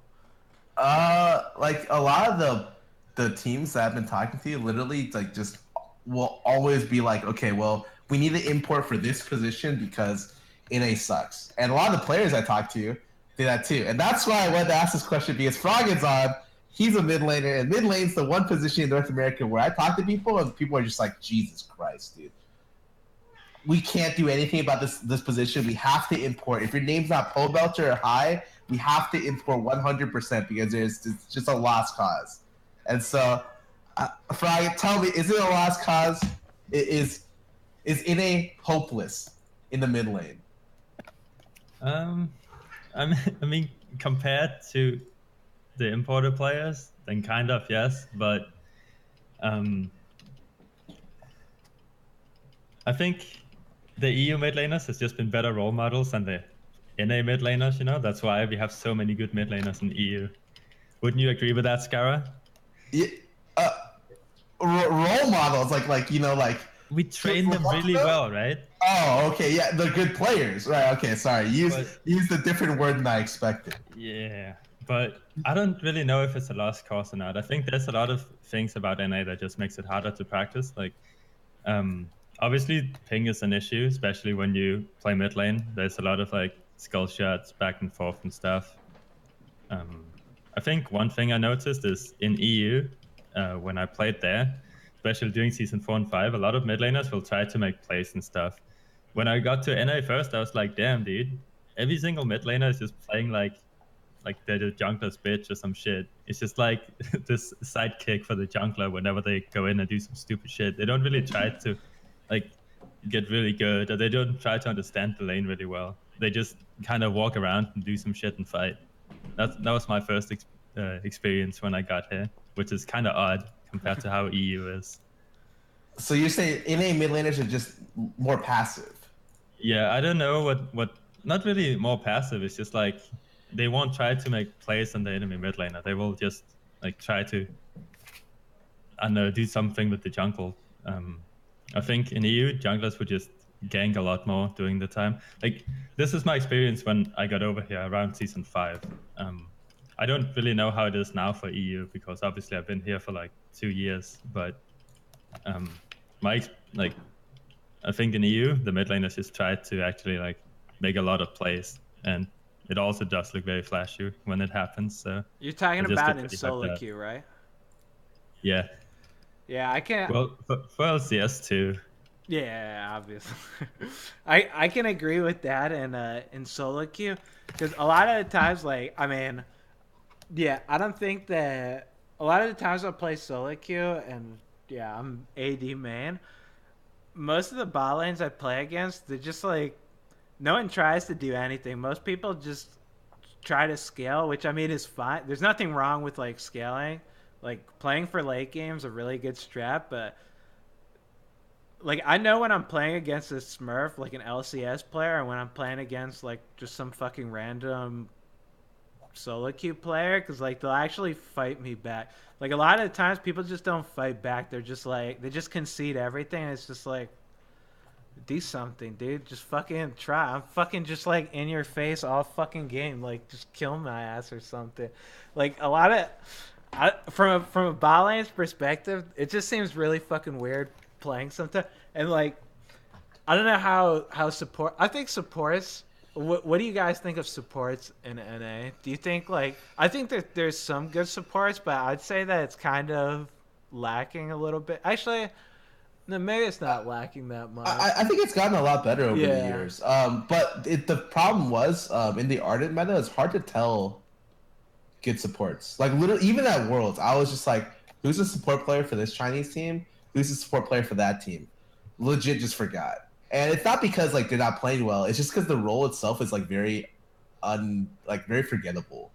Like a lot of the teams that I've been talking to, literally like just will always be like, okay, well, we need to import for this position because NA sucks. And a lot of the players I talk to do that too. And that's why I wanted to ask this question because Froggen's on. He's a mid laner, and mid lane's the one position in North America where I talk to people and people are just like, Jesus Christ, dude. We can't do anything about this position. We have to import. If your name's not pole belter or high, we have to import 100% because it's just a lost cause. And so, Frog, tell me, is it a lost cause? Is NA hopeless in the mid lane? I mean, compared to the imported players, then kind of yes, but I think the EU mid laners has just been better role models than the NA mid laners. You know, that's why we have so many good mid laners in EU. Wouldn't you agree with that, Scarra? Yeah, role models, like you know, like we train them really well, right? Oh, okay, yeah, they're good players, right? Okay, sorry, use a different word than I expected. Yeah, but I don't really know if it's a lost cause or not. I think there's a lot of things about NA that just makes it harder to practice. Like, obviously, ping is an issue, especially when you play mid lane. There's a lot of like skull shots back and forth and stuff. I think one thing I noticed is in EU, when I played there, especially during season 4 and 5, a lot of mid laners will try to make plays and stuff. When I got to NA first, I was like, damn, dude, every single mid laner is just playing like they're the jungler's bitch or some shit. It's just like this sidekick for the jungler whenever they go in and do some stupid shit. They don't really try to like get really good, or they don't try to understand the lane really well. They just kind of walk around and do some shit and fight. That was my first experience when I got here, which is kind of odd compared to how EU is. So you're saying NA mid laners are just more passive? Yeah, I don't know what. Not really more passive. It's just like they won't try to make plays on the enemy mid laner. They will just like try to, I don't know, do something with the jungle. I think in EU, junglers would just gank a lot more during the time. Like, this is my experience when I got over here around season 5. I don't really know how it is now for EU because obviously I've been here for like 2 years. But I think in EU, the mid laners just try to actually like make a lot of plays, and it also does look very flashy when it happens. So you're talking about in solo queue, right? Yeah. Yeah, I can't. Well, for LCS too. Yeah, obviously. I can agree with that in solo queue because a lot of the times, like, I mean, yeah, I don't think that a lot of the times I play solo queue and yeah, I'm AD main. Most of the bot lanes I play against, they're just like, no one tries to do anything. Most people just try to scale, which I mean is fine. There's nothing wrong with like scaling. Like playing for late game's a really good strat, but like I know when I'm playing against a Smurf, like an LCS player, and when I'm playing against like just some fucking random solo queue player, because like they'll actually fight me back. Like a lot of the times people just don't fight back. They're just like they just concede everything. And it's just like do something, dude. Just fucking try. I'm fucking just like in your face all fucking game. Like just kill my ass or something. Like a lot of from a bot lane's perspective, it just seems really fucking weird playing sometimes. And like, I don't know how support. I think supports. What do you guys think of supports in NA? Do you think like I think that there's some good supports, but I'd say that it's kind of lacking a little bit. Actually, no, maybe it's not lacking that much. I think it's gotten a lot better over the Yeah. years. But the problem was in the Ardent meta, it's hard to tell good supports. Like literally, even at Worlds, I was just like, who's a support player for this Chinese team? Who's a support player for that team? Legit, just forgot. And it's not because like they're not playing well. It's just because the role itself is like very very forgettable.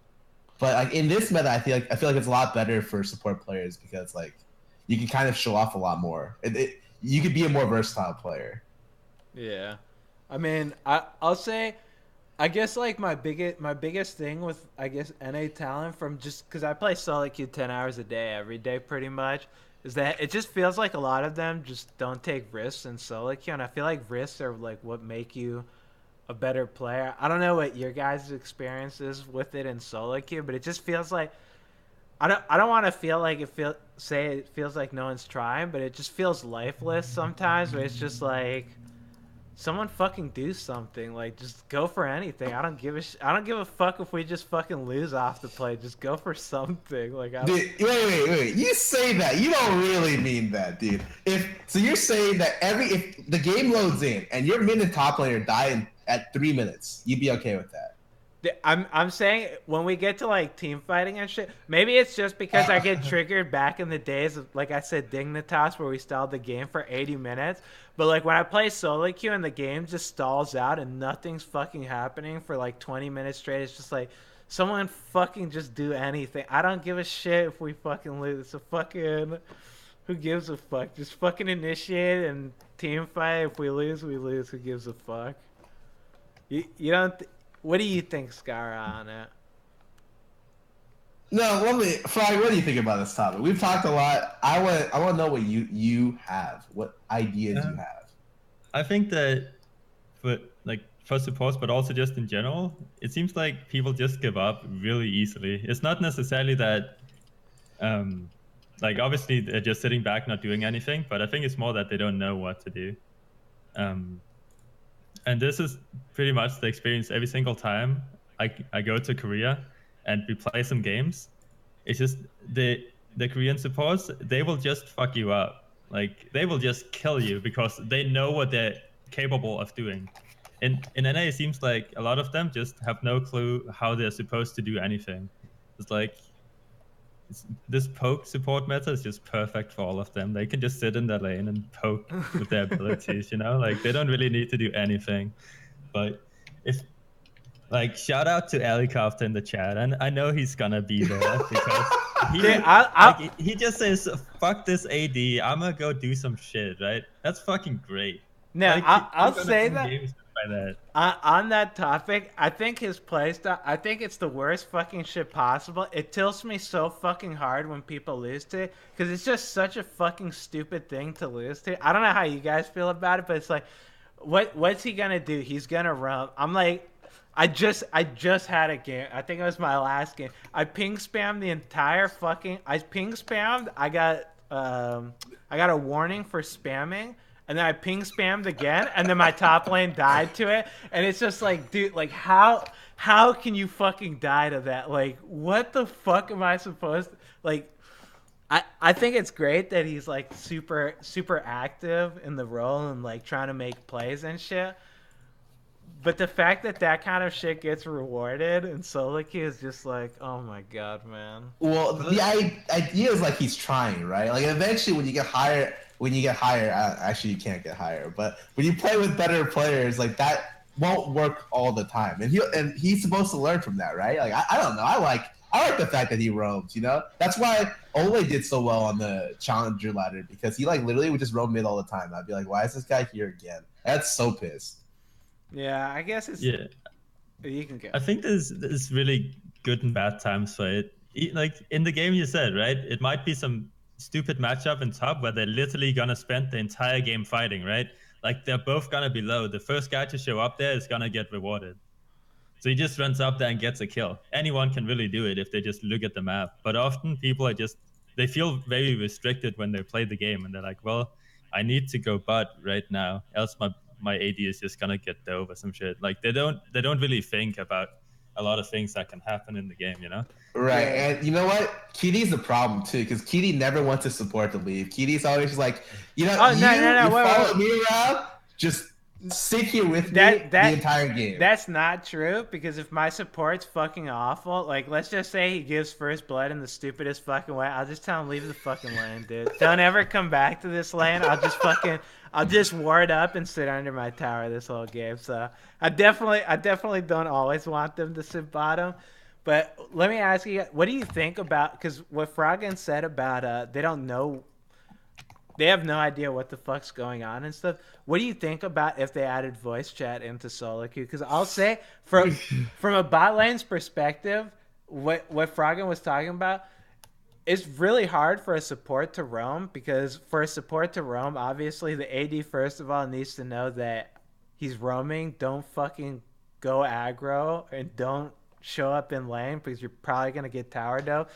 But like in this meta, I feel like it's a lot better for support players because like you can kind of show off a lot more. You could be a more versatile player. Yeah, I mean, I'll say, I guess like my biggest thing with I guess NA talent from just because I play solo queue 10 hours a day every day pretty much is that it just feels like a lot of them just don't take risks in solo queue, and I feel like risks are like what make you a better player. I don't know what your guys' experience is with it in solo queue, but it just feels like I don't want to feel like it feels like no one's trying, but it just feels lifeless sometimes. Where it's just like someone fucking do something. Like just go for anything. I don't give a fuck if we just fucking lose off the play. Just go for something. Like Dude, wait. You say that. You don't really mean that, dude. So you're saying that if the game loads in and your mid and top laner die at 3 minutes, you'd be okay with that. I'm saying when we get to like team fighting and shit, maybe it's just because I get triggered back in the days of, like I said, Dignitas, where we stalled the game for 80 minutes. But like when I play solo queue and the game just stalls out and nothing's fucking happening for like 20 minutes straight, it's just like someone fucking just do anything. I don't give a shit if we fucking lose. So fucking who gives a fuck? Just fucking initiate and team fight. If we lose, we lose. Who gives a fuck? You don't. What do you think, Scarra, on it? No, Flag, what do you think about this topic? We've talked a lot. I want to know what you have, what ideas you have. I think that for supports, but also just in general, it seems like people just give up really easily. It's not necessarily that, obviously they're just sitting back, not doing anything, but I think it's more that they don't know what to do. And this is pretty much the experience every single time I go to Korea and we play some games. It's just the Korean supports, they will just fuck you up. Like they will just kill you because they know what they're capable of doing. In NA, it seems like a lot of them just have no clue how they're supposed to do anything. It's like this poke support meta is just perfect for all of them. They can just sit in their lane and poke with their abilities, like they don't really need to do anything. But shout out to Alicraft in the chat, and I know he's gonna be there because he just says, fuck this AD, I'm gonna go do some shit, right? That's fucking great. Now, I'll say that. On that topic, I think his playstyle, I think it's the worst fucking shit possible. It tilts me so fucking hard when people lose to it, because it's just such a fucking stupid thing to lose to. I don't know how you guys feel about it, but it's like, what's he gonna do? He's gonna run. I'm like, I just had a game. I think it was my last game. I ping spammed the entire fucking. I ping spammed. I got a warning for spamming. And then I ping spammed again, and then my top lane died to it. And it's just like, dude, like how can you fucking die to that? Like, what the fuck am I supposed to, like, I think it's great that he's like super active in the role and like trying to make plays and shit. But the fact that kind of shit gets rewarded in solo queue is just like, oh my god, man. Well, the idea is like he's trying, right? Like eventually when you get higher, actually you can't get higher, but when you play with better players, like that won't work all the time. And he's supposed to learn from that, right? Like I don't know. I like the fact that he roams, That's why Ole did so well on the challenger ladder, because he like literally would just roam mid all the time. I'd be like, why is this guy here again? That's so pissed. Yeah, I guess it's you can get. I think there's really good and bad times for it. Like in the game you said, right? It might be some stupid matchup in top where they're literally gonna spend the entire game fighting, right? Like they're both gonna be low. The first guy to show up there is gonna get rewarded. So he just runs up there and gets a kill. Anyone can really do it if they just look at the map. But often people are just, they feel very restricted when they play the game, and they're like, well, I need to go butt right now, else my AD is just gonna get dove or some shit. Like they don't really think about a lot of things that can happen in the game, you know? Right, Yeah. and you know what? Kitty's the problem too, because Kitty never wants to support the leave. Kitty's always like, you know, Oh, no, you follow wait. me around, just sit here with me the entire game. That's not true, because if my support's fucking awful, like let's just say he gives first blood in the stupidest fucking way, I'll just tell him leave the fucking lane, dude. Don't ever come back to this lane. I'll just ward up and sit under my tower this whole game. So I definitely don't always want them to sit bottom. But let me ask you, what do you think about, because what Froggen said about they don't know, they have no idea what the fuck's going on and stuff. What do you think about if they added voice chat into solo queue? Because I'll say from a bot lane's perspective, what Froggen was talking about, it's really hard for a support to roam, because for a support to roam, obviously the AD first of all needs to know that he's roaming. Don't fucking go aggro and don't show up in lane, because you're probably gonna get tower dope.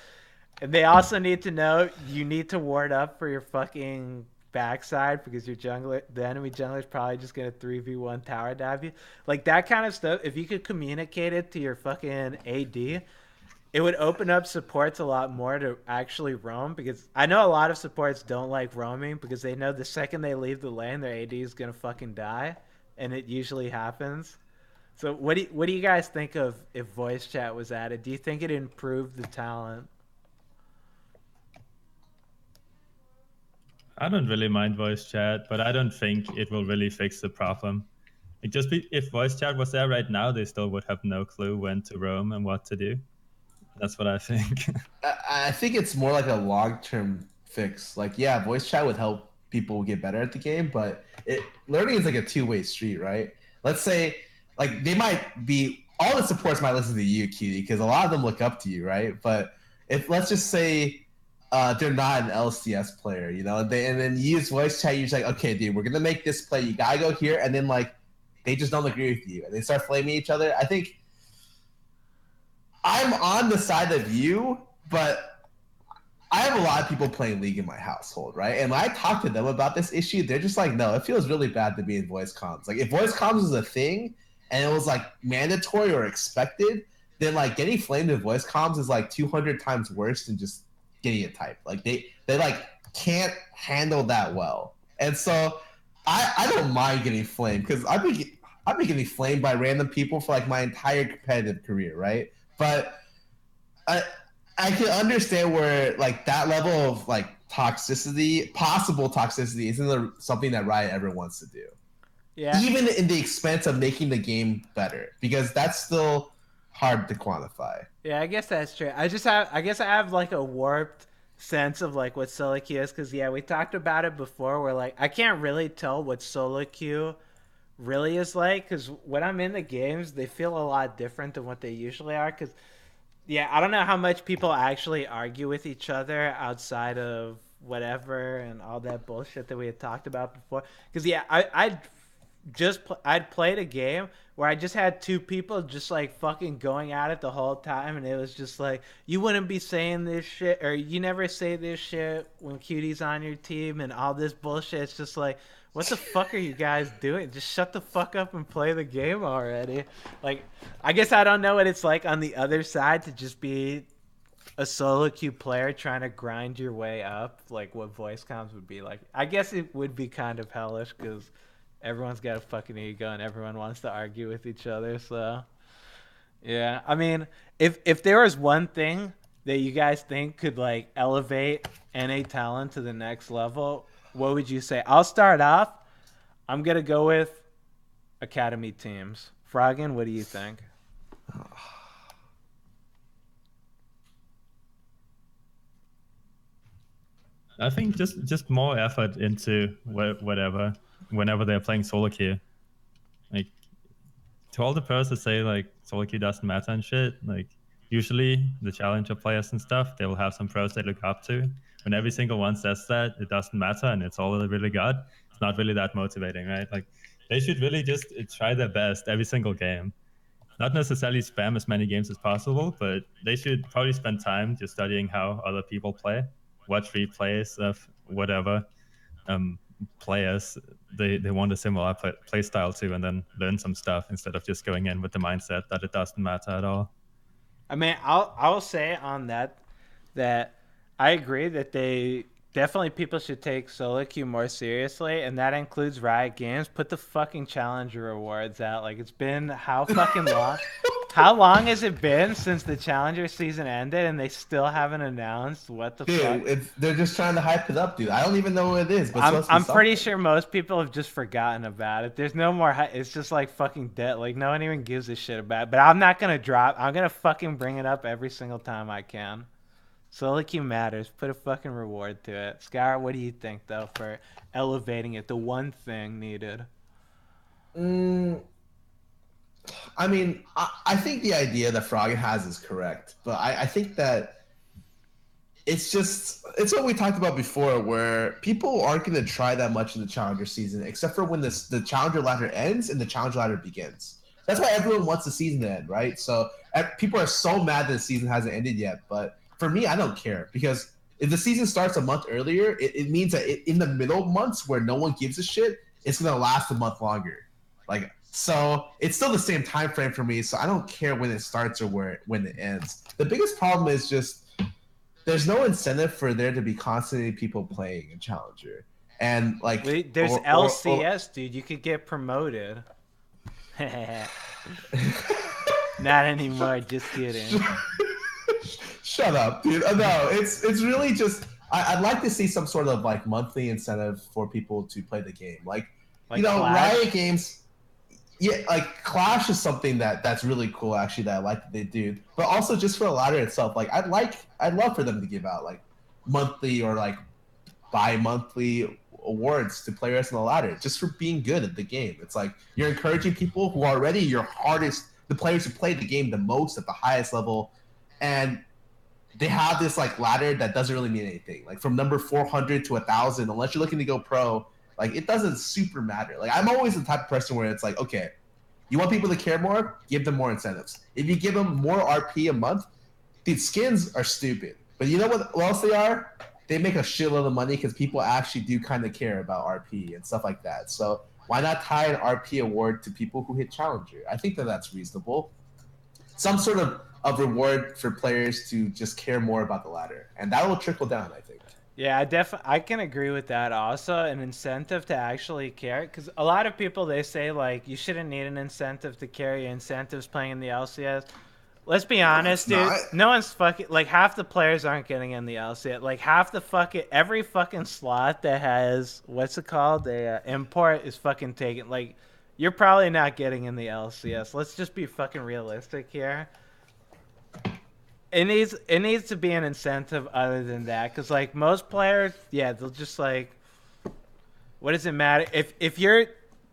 And they also need to know you need to ward up for your fucking backside, because your jungler, the enemy jungler, is probably just gonna 3v1 tower dive you. Like that kind of stuff. If you could communicate it to your fucking AD, it would open up supports a lot more to actually roam, because I know a lot of supports don't like roaming, because they know the second they leave the lane, their AD is gonna fucking die, and it usually happens. So what do you guys think of if voice chat was added? Do you think it improved the talent? I don't really mind voice chat, but I don't think it will really fix the problem. If voice chat was there right now, they still would have no clue when to roam and what to do. That's what I think. I think it's more like a long-term fix. Like, yeah, voice chat would help people get better at the game, but learning is like a two-way street, right? Let's say, like, they might be, all the supports might listen to you, Kitty, because a lot of them look up to you, right? But if, let's just say, they're not an LCS player, you know, and then you use voice chat, you're just like, okay, dude, we're gonna make this play. You gotta go here, and then like they just don't agree with you, and they start flaming each other. I think I'm on the side of you, but I have a lot of people playing League in my household, right? And when I talk to them about this issue, they're just like, no, it feels really bad to be in voice comms. Like, if voice comms is a thing and it was like mandatory or expected, then like getting flamed in voice comms is like 200 times worse than just getting a type. Like they like can't handle that well. And so I don't mind getting flamed, because I've been getting flamed by random people for like my entire competitive career, right? But I can understand where like that level of like possible toxicity, isn't something that Riot ever wants to do. Yeah. Even in the expense of making the game better, because that's still hard to quantify. Yeah, I guess that's true. I guess I have like a warped sense of like what solo queue is, because yeah, we talked about it before, where like I can't really tell what solo queue really is like, because when I'm in the games, they feel a lot different than what they usually are. Because yeah, I don't know how much people actually argue with each other outside of whatever and all that bullshit that we had talked about before. Because yeah, I'd played a game where I just had two people just like fucking going at it the whole time, and it was just like, you wouldn't be saying this shit, or you never say this shit when Cutie's on your team, and all this bullshit. It's just like, what the fuck are you guys doing? Just shut the fuck up and play the game already. Like, I guess I don't know what it's like on the other side to just be a solo queue player trying to grind your way up, like what voice comms would be like. I guess it would be kind of hellish, because everyone's got a fucking ego and everyone wants to argue with each other. So yeah, I mean, if there was one thing that you guys think could like elevate NA talent to the next level, what would you say? I'll start off. I'm gonna go with academy teams. Froggen, what do you think? I think just more effort into whenever they're playing solo queue. Like, to all the pros that say like solo queue doesn't matter and shit, like usually the challenger players and stuff, they will have some pros they look up to. When every single one says that it doesn't matter and it's all they really got, it's not really that motivating, right? Like, they should really just try their best every single game. not necessarily spam as many games as possible, but they should probably spend time just studying how other people play, watch replays of whatever players they want a similar play style to, and then learn some stuff instead of just going in with the mindset that it doesn't matter at all. I mean, I'll say on that I agree that they definitely people should take solo queue more seriously, and that includes Riot Games. Put the fucking challenger rewards out. Like it's been how fucking long? How long has it been since the challenger season ended, and they still haven't announced what the fuck? Dude, they're just trying to hype it up, dude. I don't even know what it is, but I'm pretty sure most people have just forgotten about it. There's no more. It's just like fucking dead. Like no one even gives a shit about it. But I'm not gonna drop. I'm gonna fucking bring it up every single time I can. Solo queue matters. Put a fucking reward to it. Scarra, what do you think though for elevating it? The one thing needed. I mean, I think the idea that Froggen has is correct, but I think that it's what we talked about before, where people aren't going to try that much in the Challenger season, except for when the Challenger ladder ends and the Challenger ladder begins. That's why everyone wants the season to end, right? So people are so mad that the season hasn't ended yet, but for me, I don't care, because if the season starts a month earlier, it means that in the middle months where no one gives a shit, it's going to last a month longer. Like, so it's still the same time frame for me, so I don't care when it starts or when it ends. The biggest problem is just there's no incentive for there to be constantly people playing in Challenger. And like there's LCS, dude. You could get promoted. Not anymore, just kidding. Shut up, dude. No, it's really just I'd like to see some sort of like monthly incentive for people to play the game. Like you know, Clash? Riot Games. Yeah, like Clash is something that's really cool actually that I like that they do. But also just for the ladder itself, like I'd love for them to give out like monthly or like bi-monthly awards to players in the ladder just for being good at the game. It's like you're encouraging people who are already your hardest, the players who play the game the most at the highest level, and they have this like ladder that doesn't really mean anything. Like from number 400 to 1,000, unless you're looking to go pro, like it doesn't super matter. Like I'm always the type of person where it's like, okay, you want people to care more, give them more incentives. If you give them more RP a month, dude, skins are stupid. But you know what else they are? They make a shitload of money because people actually do kind of care about RP and stuff like that. So why not tie an RP award to people who hit Challenger? I think that's reasonable. Some sort of reward for players to just care more about the ladder, and that will trickle down, I think. Yeah, I can agree with that. Also, an incentive to actually care, because a lot of people, they say like you shouldn't need an incentive to carry. Incentives playing in the LCS. Let's be honest, dude. No one's fucking like half the players aren't getting in the LCS. Like half the every fucking slot that has what's it called, a import is fucking taken. Like you're probably not getting in the LCS. Let's just be fucking realistic here. It needs to be an incentive other than that, because like most players, yeah, they'll just like, what does it matter if you're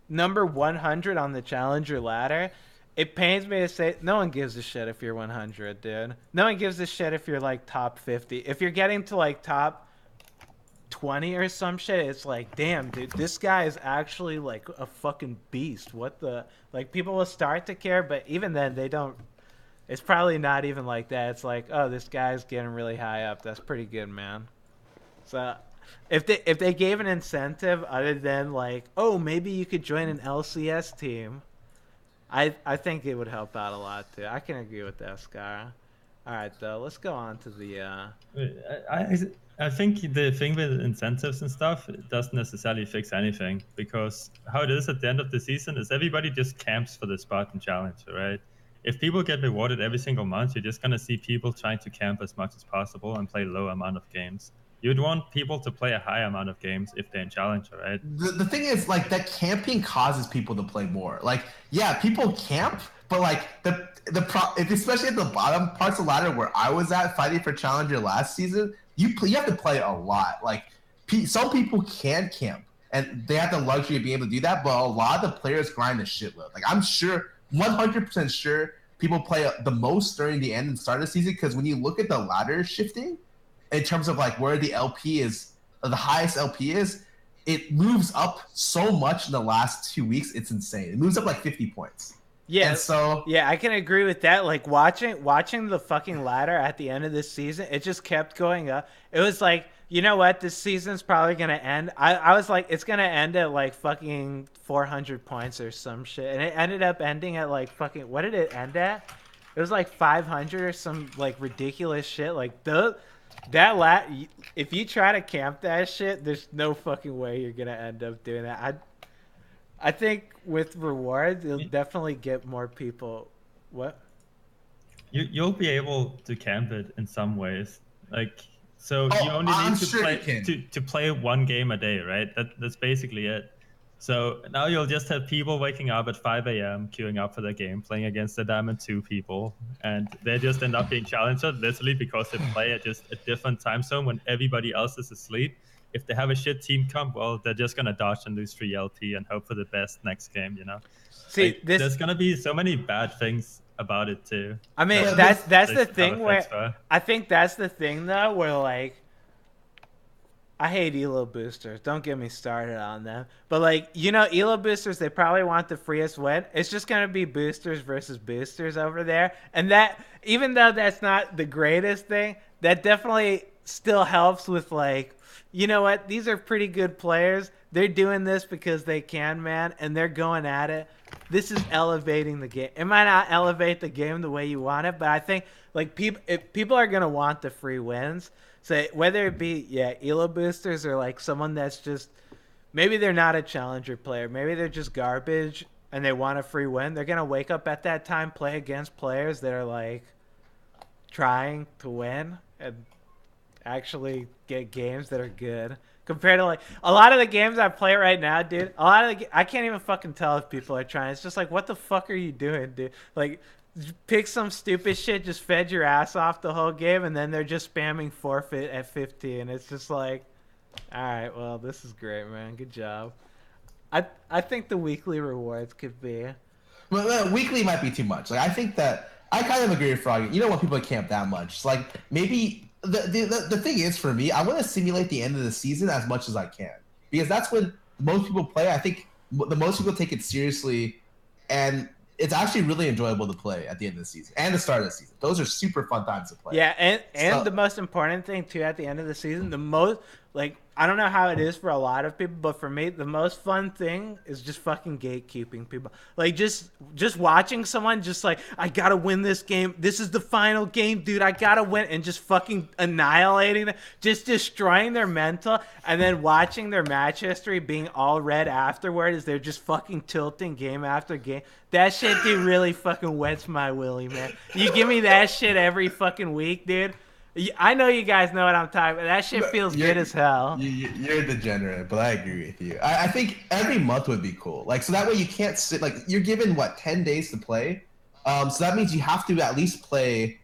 number 100 on the Challenger ladder? It pains me to say no one gives a shit if you're 100, dude. No one gives a shit if you're like top 50. If you're getting to like top 20 or some shit, it's like, damn, dude, this guy is actually like a fucking beast. What the, like, people will start to care, but even then they don't. It's probably not even like that. It's like, oh, this guy's getting really high up. That's pretty good, man. So if they gave an incentive other than like, oh, maybe you could join an LCS team, I think it would help out a lot too. I can agree with that, Scarra. All right, though, let's go on to the. I think the thing with incentives and stuff, it doesn't necessarily fix anything, because how it is at the end of the season is everybody just camps for the spot and challenge, right? If people get rewarded every single month, you're just going to see people trying to camp as much as possible and play low amount of games. You'd want people to play a high amount of games if they're in Challenger, right? The thing is, like, that camping causes people to play more. Like, yeah, people camp, but like especially at the bottom parts of the ladder where I was at fighting for Challenger last season, you have to play a lot. Like, some people can camp, and they have the luxury of being able to do that, but a lot of the players grind a shitload. Like, I'm sure 100% sure people play the most during the end and start of the season, because when you look at the ladder shifting in terms of like where the LP is, the highest LP is, it moves up so much in the last 2 weeks. It's insane. It moves up like 50 points. Yeah, And so yeah, I can agree with that. Like watching the fucking ladder at the end of this season, it just kept going up. It was like, you know what, this season's probably gonna end. I was like, it's gonna end at like fucking 400 points or some shit, and it ended up ending at like fucking, what did it end at? It was like 500 or some like ridiculous shit. Like if you try to camp that shit, there's no fucking way you're gonna end up doing that. I think with rewards, it'll definitely get more people. What? You'll be able to camp it in some ways. Like, so Oh, you only I'm need to sure play you can. to play one game a day, right? That's basically it. So now you'll just have people waking up at 5 a.m. queuing up for the game, playing against the Diamond 2 people, and they just end up being challenged literally because they play at just a different time zone when everybody else is asleep. If they have a shit team comp, well, they're just gonna dodge and lose 3 LP and hope for the best next game, you know? See, Like, there's gonna be so many bad things about it too. I mean, that that's they the should have thing a where fix for. I think that's the thing though, where like I hate elo boosters. Don't get me started on them. But like, you know, elo boosters, they probably want the freest win. It's just gonna be boosters versus boosters over there, and that, even though that's not the greatest thing, that definitely still helps with like, you know what? These are pretty good players. They're doing this because they can, man, and they're going at it. This is elevating the game. It might not elevate the game the way you want it, but I think like people are gonna want the free wins. So whether it be elo boosters or like someone that's just, maybe they're not a challenger player, maybe they're just garbage and they want a free win, they're gonna wake up at that time, play against players that are like trying to win and actually get games that are good. Compared to like a lot of the games I play right now, dude. I can't even fucking tell if people are trying. It's just like, what the fuck are you doing, dude? Like, pick some stupid shit, just fed your ass off the whole game, and then they're just spamming forfeit at 15. It's just like, all right, well, this is great, man. Good job. I think the weekly rewards could be. Well, weekly might be too much. Like, I think that I kind of agree with Froggy. You don't want people to camp that much. It's like, maybe the thing is, for me, I want to simulate the end of the season as much as I can, because that's when most people play. I think the most people take it seriously, and it's actually really enjoyable to play at the end of the season and the start of the season. Those are super fun times to play. Yeah, and the most important thing too at the end of the season, the most, like, I don't know how it is for a lot of people, but for me, the most fun thing is just fucking gatekeeping people. Like, just watching someone just like, I gotta win this game. This is the final game, dude. I gotta win, and just fucking annihilating them, just destroying their mental, and then watching their match history being all red afterward as they're just fucking tilting game after game. That shit, dude, really fucking wets my willy, man. You give me that shit every fucking week, dude. I know you guys know what I'm talking about. That shit feels good as hell. You're degenerate, but I agree with you. I think every month would be cool. Like, so that way you can't sit, like, you're given, what, 10 days to play? So that means you have to at least play,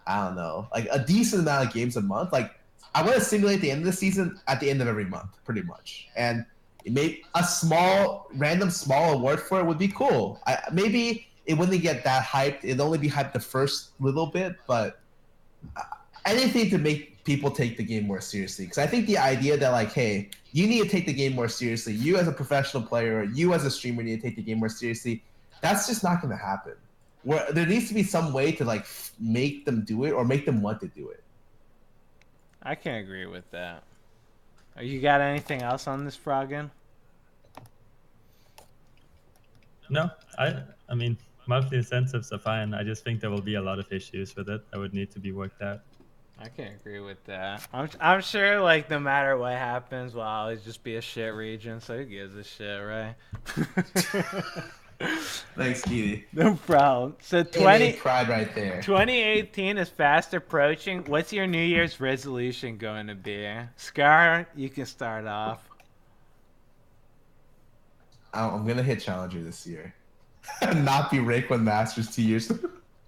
I don't know, like a decent amount of games a month. Like, I want to simulate the end of the season at the end of every month, pretty much. And maybe a random small award for it would be cool. Maybe it wouldn't get that hyped. It'd only be hyped the first little bit, but anything to make people take the game more seriously. Because I think the idea that, like, hey, you need to take the game more seriously. You as a professional player, or you as a streamer need to take the game more seriously. That's just not going to happen. Where there needs to be some way to, like, make them do it or make them want to do it. I can agree with that. You got anything else on this, Froggen? No, I mean, monthly incentives are fine. I just think there will be a lot of issues with it that would need to be worked out. I can agree with that. I'm sure, like, no matter what happens, we'll always just be a shit region, so who gives a shit, right? Thanks, Keely. No problem. So pride right there. 2018 is fast approaching. What's your New Year's resolution going to be? Scarra, you can start off. I'm going to hit Challenger this year. Not be Rayquan Masters 2 years.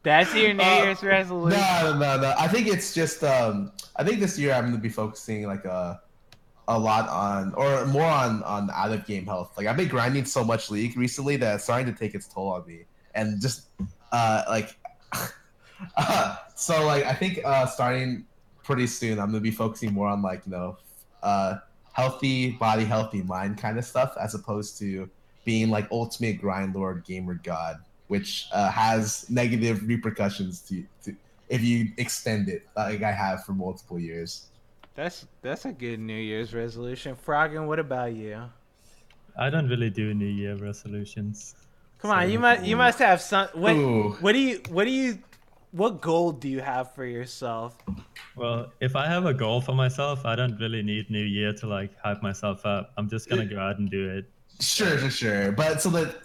That's your New Year's resolution? No. I think it's just, I think this year I'm going to be focusing, like, a lot on, or more on out of game health. Like, I've been grinding so much League recently that it's starting to take its toll on me, and just so, like, I think starting pretty soon I'm gonna be focusing more on, like, you know, healthy body, healthy mind kind of stuff, as opposed to being like ultimate grind lord gamer god which has negative repercussions to if you extend it, like I have for multiple years. That's a good New Year's resolution. Froggen, what about you? I don't really do New Year resolutions. Come on, So you must have some. Ooh. What goal do you have for yourself? well, if I have a goal for myself, I don't really need New Year to like hype myself up. I'm just gonna go out and do it. Sure. But so that,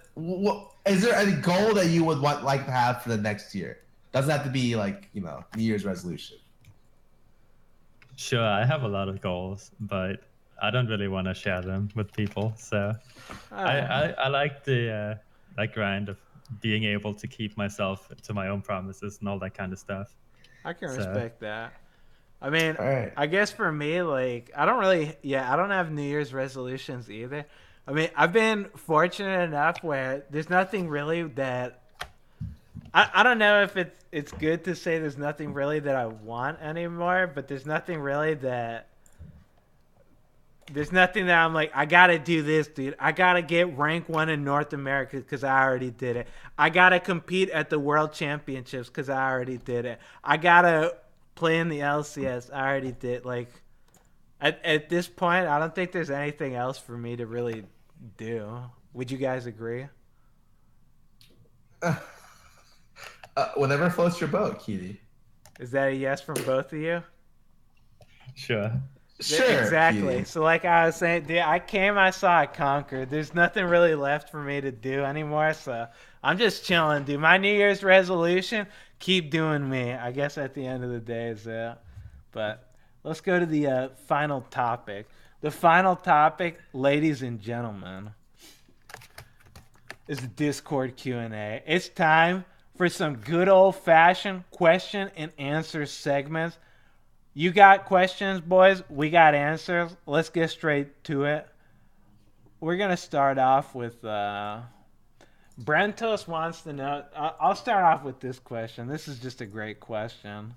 is there any goal that you would like to have for the next year? Doesn't have to be like New Year's resolution. Sure, I have a lot of goals, but I don't really want to share them with people. So I like the that grind of being able to keep myself to my own promises and all that kind of stuff. I can So respect that. I mean, All right. I guess for me, like, I don't have New Year's resolutions either. I mean, I've been fortunate enough where there's nothing really that I don't know if it's good to say there's nothing really that I want anymore, but there's nothing that I'm like, I gotta do this, dude. I gotta get rank 1 in North America because I already did it. I gotta compete at the World Championships because I already did it. I gotta play in the LCS. I already did. Like, at this point, I don't think there's anything else for me to really do. Would you guys agree? Whatever floats your boat, Keely. Is that a yes from both of you? sure. Sure. Exactly. Keely. So like I was saying, dude, I came, I saw, I conquered. There's nothing really left for me to do anymore, so I'm just chilling, dude. My New Year's resolution, keep doing me. I guess at the end of the day is that. But let's go to the final topic. The final topic, ladies and gentlemen, is the Discord Q&A. It's time for some good old-fashioned question and answer segments. You got questions, boys. We got answers. Let's get straight to it. We're going to start off with Brentos wants to know. I'll start off with this question. This is just a great question.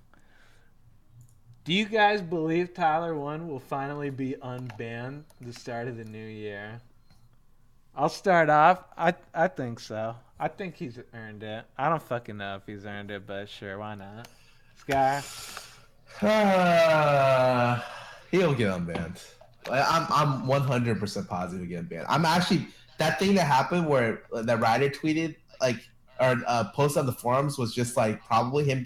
Do you guys believe Tyler 1 will finally be unbanned the start of the new year? I'll start off. I think so. I think he's earned it. I don't fucking know if he's earned it, but sure, why not? Scar? He'll get unbanned. I'm 100% positive he'll get unbanned. I'm actually, that thing that happened where that writer tweeted posted on the forums was just like probably him.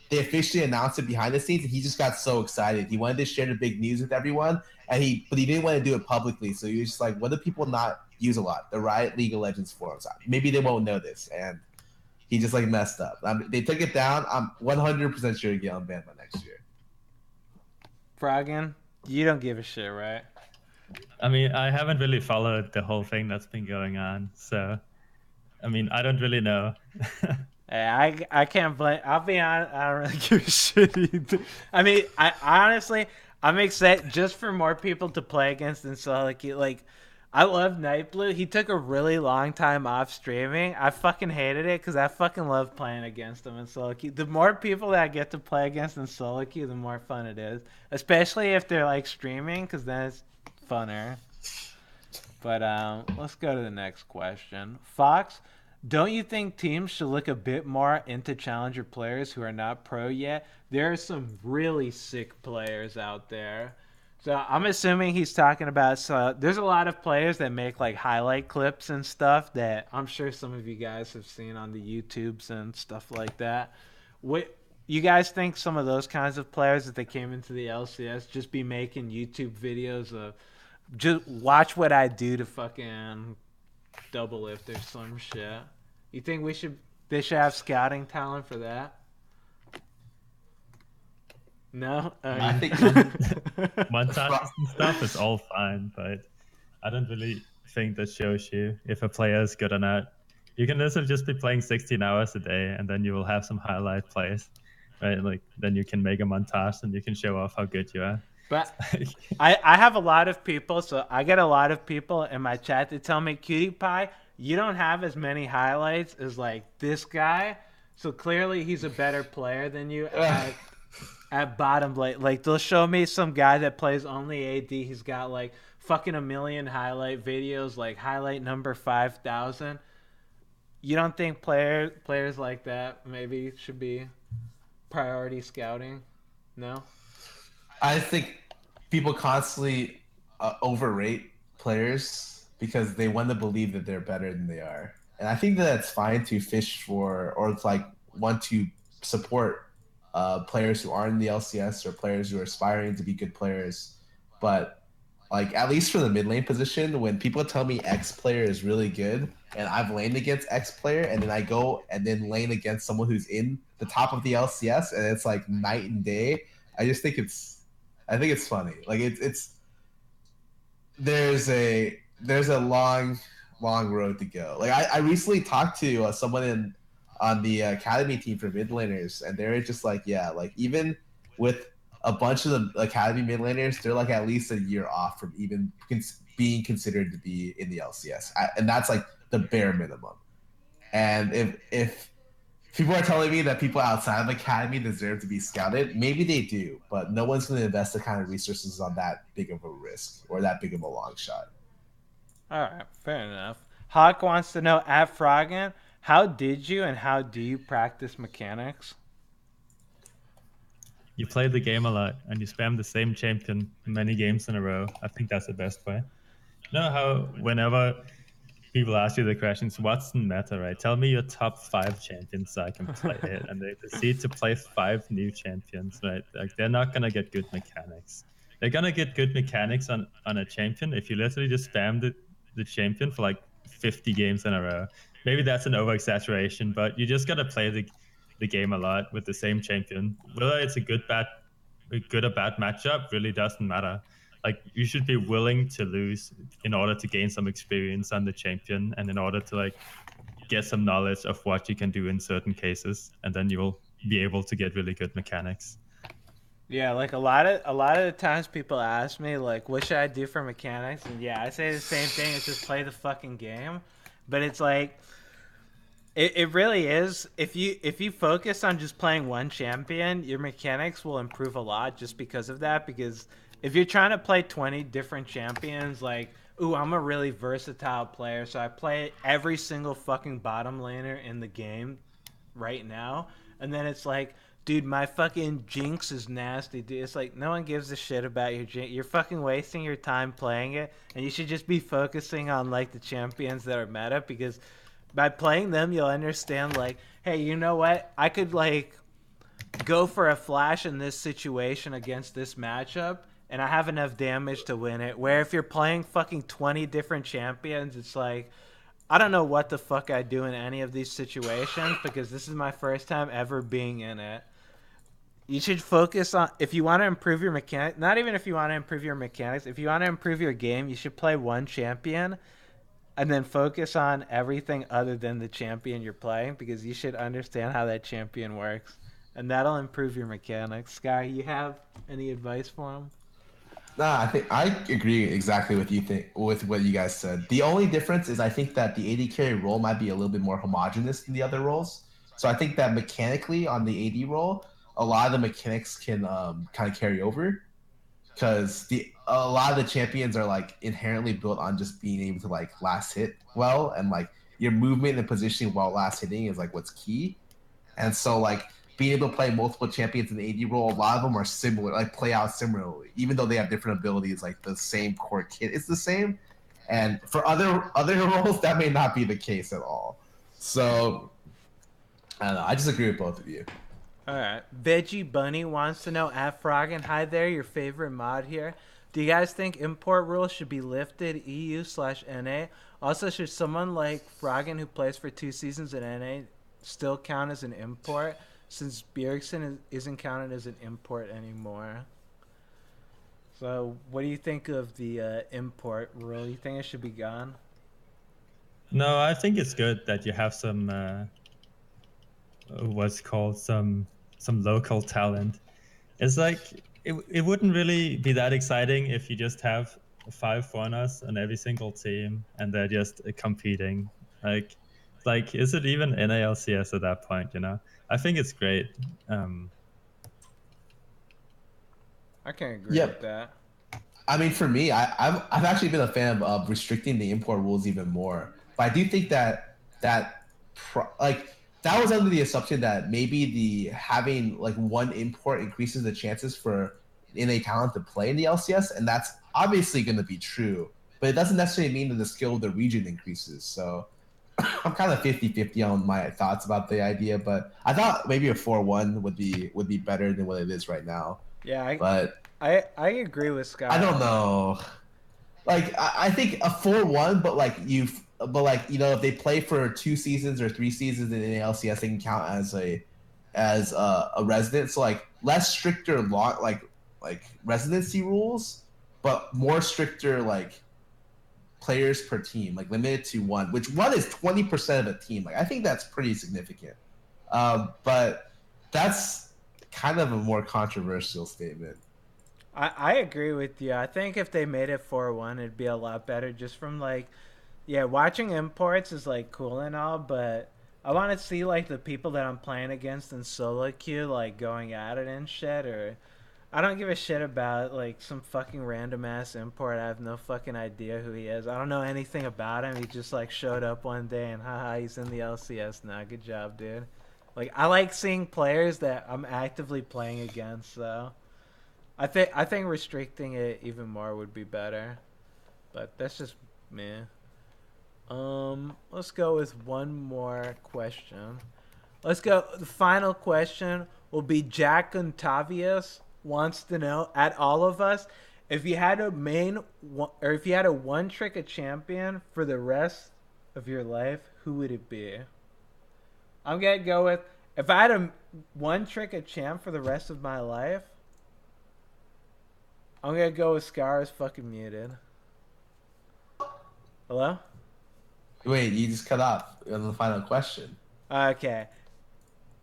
They officially announced it behind the scenes, and he just got so excited. He wanted to share the big news with everyone, but he didn't want to do it publicly. So he was just like, "What do people not use a lot? The Riot League of Legends forums. Maybe they won't know this." And he just like messed up. They took it down. I'm 100% sure to get unbanned by next year. Froggen, you don't give a shit, right? I mean, I haven't really followed the whole thing that's been going on, so I mean, I don't really know. Hey, I can't blame. I'll be honest. I don't really give a shit either. I mean, I honestly, I'm excited just for more people to play against in solo queue. Like, I love Nightblue. He took a really long time off streaming. I fucking hated it because I fucking love playing against him in solo queue. The more people that I get to play against in solo queue, the more fun it is. Especially if they're like streaming, because then it's funner. But let's go to the next question. Fox, don't you think teams should look a bit more into challenger players who are not pro yet? There are some really sick players out there. So I'm assuming he's talking about, so there's a lot of players that make like highlight clips and stuff that I'm sure some of you guys have seen on the YouTubes and stuff like that. What you guys think some of those kinds of players, if they came into the LCS, just be making YouTube videos of just watch what I do to fucking Doublelift or some shit? You think they should have scouting talent for that? No? I think Montages and stuff is all fine, but I don't really think that shows you if a player is good or not. You can literally just be playing 16 hours a day, and then you will have some highlight plays, right? Like, then you can make a montage and you can show off how good you are. But I have a lot of people, so I get a lot of people in my chat that tell me, Cutie Pie, you don't have as many highlights as like this guy, so clearly he's a better player than you at bottom lane. Like, they'll show me some guy that plays only AD. He's got like fucking a million highlight videos, like highlight number 5,000. You don't think players like that maybe should be priority scouting? No. I think people constantly overrate players because they want to believe that they're better than they are, and I think that it's fine to fish for or it's like want to support players who are in the LCS or players who are aspiring to be good players, but like at least for the mid lane position, when people tell me X player is really good and I've laned against X player and then I go and then lane against someone who's in the top of the LCS and it's like night and day, I just think it's funny. Like it's there's a long road to go. Like I recently talked to someone on the academy team for mid laners, and they're just like, yeah, like even with a bunch of the academy mid laners, they're like at least a year off from even being considered to be in the LCS, and that's like the bare minimum. And if people are telling me that people outside of the academy deserve to be scouted, maybe they do, but no one's going to invest the kind of resources on that big of a risk or that big of a long shot. All right, fair enough. Hawk wants to know at Froggen, how did you and how do you practice mechanics? You play the game a lot and you spam the same champion many games in a row. I think that's the best way. You know how whenever people ask you the questions, what's the meta, right? Tell me your top 5 champions so I can play it. And they proceed to play 5 new champions, right? Like they're not gonna get good mechanics. They're gonna get good mechanics on a champion if you literally just spam the champion for like 50 games in a row. Maybe that's an over exaggeration, but you just gotta play the game a lot with the same champion. Whether it's a good or bad matchup really doesn't matter. Like you should be willing to lose in order to gain some experience on the champion and in order to like get some knowledge of what you can do in certain cases, and then you will be able to get really good mechanics. Yeah, like a lot of the times people ask me like, what should I do for mechanics? And yeah, I say the same thing. It's just play the fucking game. But it's like it really is. If you focus on just playing one champion, your mechanics will improve a lot just because of that. Because if you're trying to play 20 different champions, like, ooh, I'm a really versatile player, so I play every single fucking bottom laner in the game right now, and then it's like, dude, my fucking Jinx is nasty, dude. It's like no one gives a shit about your Jinx. You're fucking wasting your time playing it, and you should just be focusing on like the champions that are meta, because by playing them you'll understand like, hey, you know what? I could like go for a flash in this situation against this matchup, and I have enough damage to win it. Where if you're playing fucking 20 different champions, it's like, I don't know what the fuck I do in any of these situations because this is my first time ever being in it. You should focus on, if you want to improve your mechanics, not even if you want to improve your mechanics, if you want to improve your game, you should play one champion and then focus on everything other than the champion you're playing, because you should understand how that champion works. And that'll improve your mechanics. Sky, you have any advice for him? Nah, I think I agree exactly with with what you guys said. The only difference is I think that the AD carry role might be a little bit more homogenous than the other roles. So I think that mechanically on the AD role, a lot of the mechanics can kind of carry over because the a lot of the champions are like inherently built on just being able to like last hit well, and like your movement and positioning while last hitting is like what's key. And so like being able to play multiple champions in the AD role, a lot of them are similar, like play out similarly, even though they have different abilities. Like the same core kit is the same, and for other roles that may not be the case at all. So I don't know. I just agree with both of you. All right. Veggie Bunny wants to know at Froggen, hi there, your favorite mod here. Do you guys think import rules should be lifted EU/NA? Also, should someone like Froggen who plays for 2 seasons in NA still count as an import, since Bjergsen isn't counted as an import anymore? So, what do you think of the import rule? You think it should be gone? No, I think it's good that you have some what's called some local talent. It's like it wouldn't really be that exciting if you just have 5 foreigners on every single team and they're just competing. Like is it even NALCS at that point? You know, I think it's great. Um, I can agree with Yep. that. I mean, for me, I've actually been a fan of restricting the import rules even more. But I do think that like that was under the assumption that maybe the having like one import increases the chances for NA talent to play in the LCS, and that's obviously going to be true. But it doesn't necessarily mean that the skill of the region increases. So I'm kind of 50-50 on my thoughts about the idea, but I thought maybe a 4-1 would be better than what it is right now. Yeah, But I agree with Scott. I don't know. Like I think a 4-1, but like if they play for 2 seasons or 3 seasons in the LCS, they can count as a resident. So like less stricter law like residency rules, but more stricter like players per team, like limited to 1, which 1 is 20% of a team. Like I think that's pretty significant. But that's kind of a more controversial statement. I agree with you. I think if they made it 4-1, it'd be a lot better. Just from like, yeah, watching imports is like cool and all, but I want to see like the people that I'm playing against in solo queue like going at it and shit. Or I don't give a shit about like some fucking random ass import. I have no fucking idea who he is. I don't know anything about him. He just like showed up one day and haha, he's in the LCS now. Good job, dude. Like I like seeing players that I'm actively playing against. So I think restricting it even more would be better, but that's just me. Let's go with one more question. Let's go. The final question will be Jack Contavious wants to know at all of us if you had a if you had a one trick a champion for the rest of your life, who would it be? I'm gonna go with if I had a one trick a champ for the rest of my life. I'm gonna go with Scarra's fucking muted. Hello? Wait, you just cut off on the final question. Okay.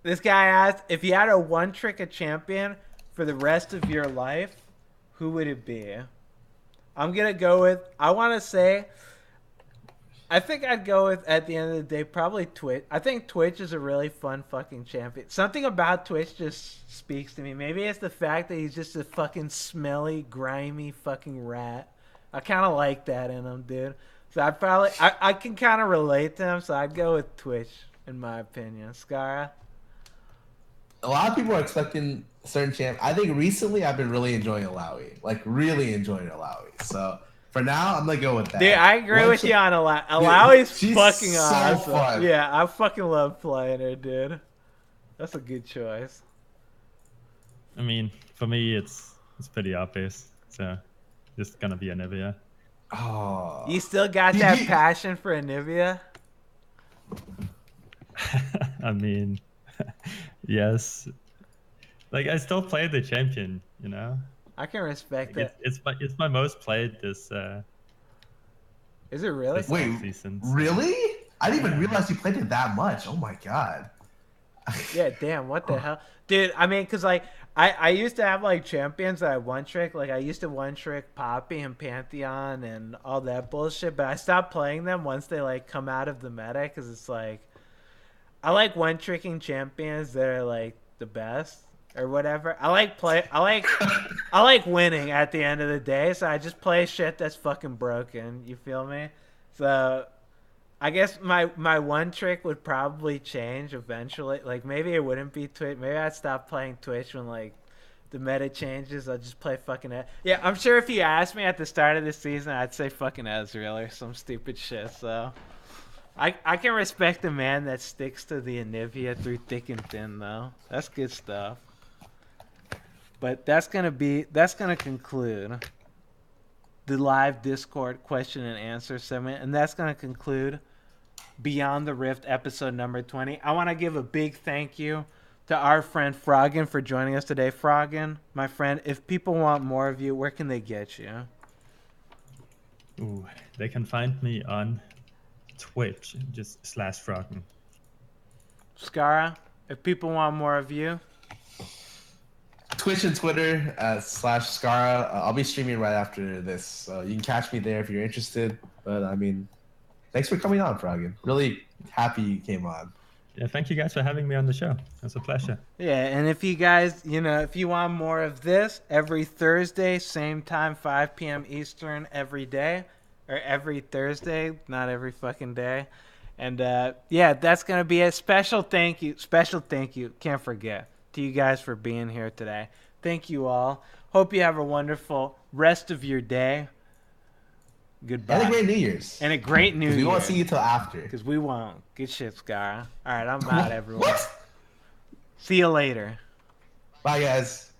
This guy asked, if you had a one trick a champion for the rest of your life, who would it be? I'm gonna go with, I think I'd go with, at the end of the day, probably Twitch. I think Twitch is a really fun fucking champion. Something about Twitch just speaks to me. Maybe it's the fact that he's just a fucking smelly, grimy fucking rat. I kind of like that in him, dude. So I can kind of relate to him, so I'd go with Twitch, in my opinion. Scarra? A lot of people are expecting a certain champ. I think recently I've been really enjoying Alawi. Like, really enjoying Alawi. So for now, I'm gonna go with that. Dude, I agree with you on Alawi. Alawi's fucking so awesome. fun. Yeah, I fucking love playing her, dude. That's a good choice. I mean, for me, it's pretty obvious. So, just gonna be Anivia. Oh, You still got that passion for Anivia? I mean, yes. Like I still play the champion, you know. I can respect Like, that. it's my most played this. Is it really? This Wait, season. really? I didn't even realize you played it that much. Oh my god. Yeah, damn, what the hell? Dude, I mean, because, like, I used to have, like, champions that I one-trick. Like, I used to one-trick Poppy and Pantheon and all that bullshit, but I stopped playing them once they, like, come out of the meta, because it's, like, I like one-tricking champions that are, like, the best or whatever. I like winning at the end of the day, so I just play shit that's fucking broken, you feel me? So I guess my one trick would probably change eventually. Like, maybe it wouldn't be Twitch. Maybe I'd stop playing Twitch when, like, the meta changes. I'll just play fucking Yeah, I'm sure if you asked me at the start of the season, I'd say fucking Ezreal or some stupid shit. So I can respect a man that sticks to the Anivia through thick and thin, though. That's good stuff. But that's gonna conclude the live Discord question and answer segment, and that's gonna conclude Beyond the Rift episode number 20. I want to give a big thank you to our friend Froggen for joining us today. Froggen, my friend, if people want more of you, where can they get you? Ooh, they can find me on Twitch, just /Froggen. Scarra, if people want more of you. Twitch and Twitter /Scarra. I'll be streaming right after this, so you can catch me there if you're interested. But I mean, thanks for coming on, Froggen. Really happy you came on. Yeah, thank you guys for having me on the show. It's a pleasure. Yeah, and if you guys, if you want more of this, every Thursday, same time, 5 p.m. Eastern every day, or every Thursday, not every fucking day. And yeah, that's gonna be a special thank you. Can't forget to you guys for being here today. Thank you all. Hope you have a wonderful rest of your day. Goodbye. And a great New Year's. And a great New Year. We won't see you till after. Because we won't. Good shit, Scarra. All right, I'm out, everyone. What? See you later. Bye, guys.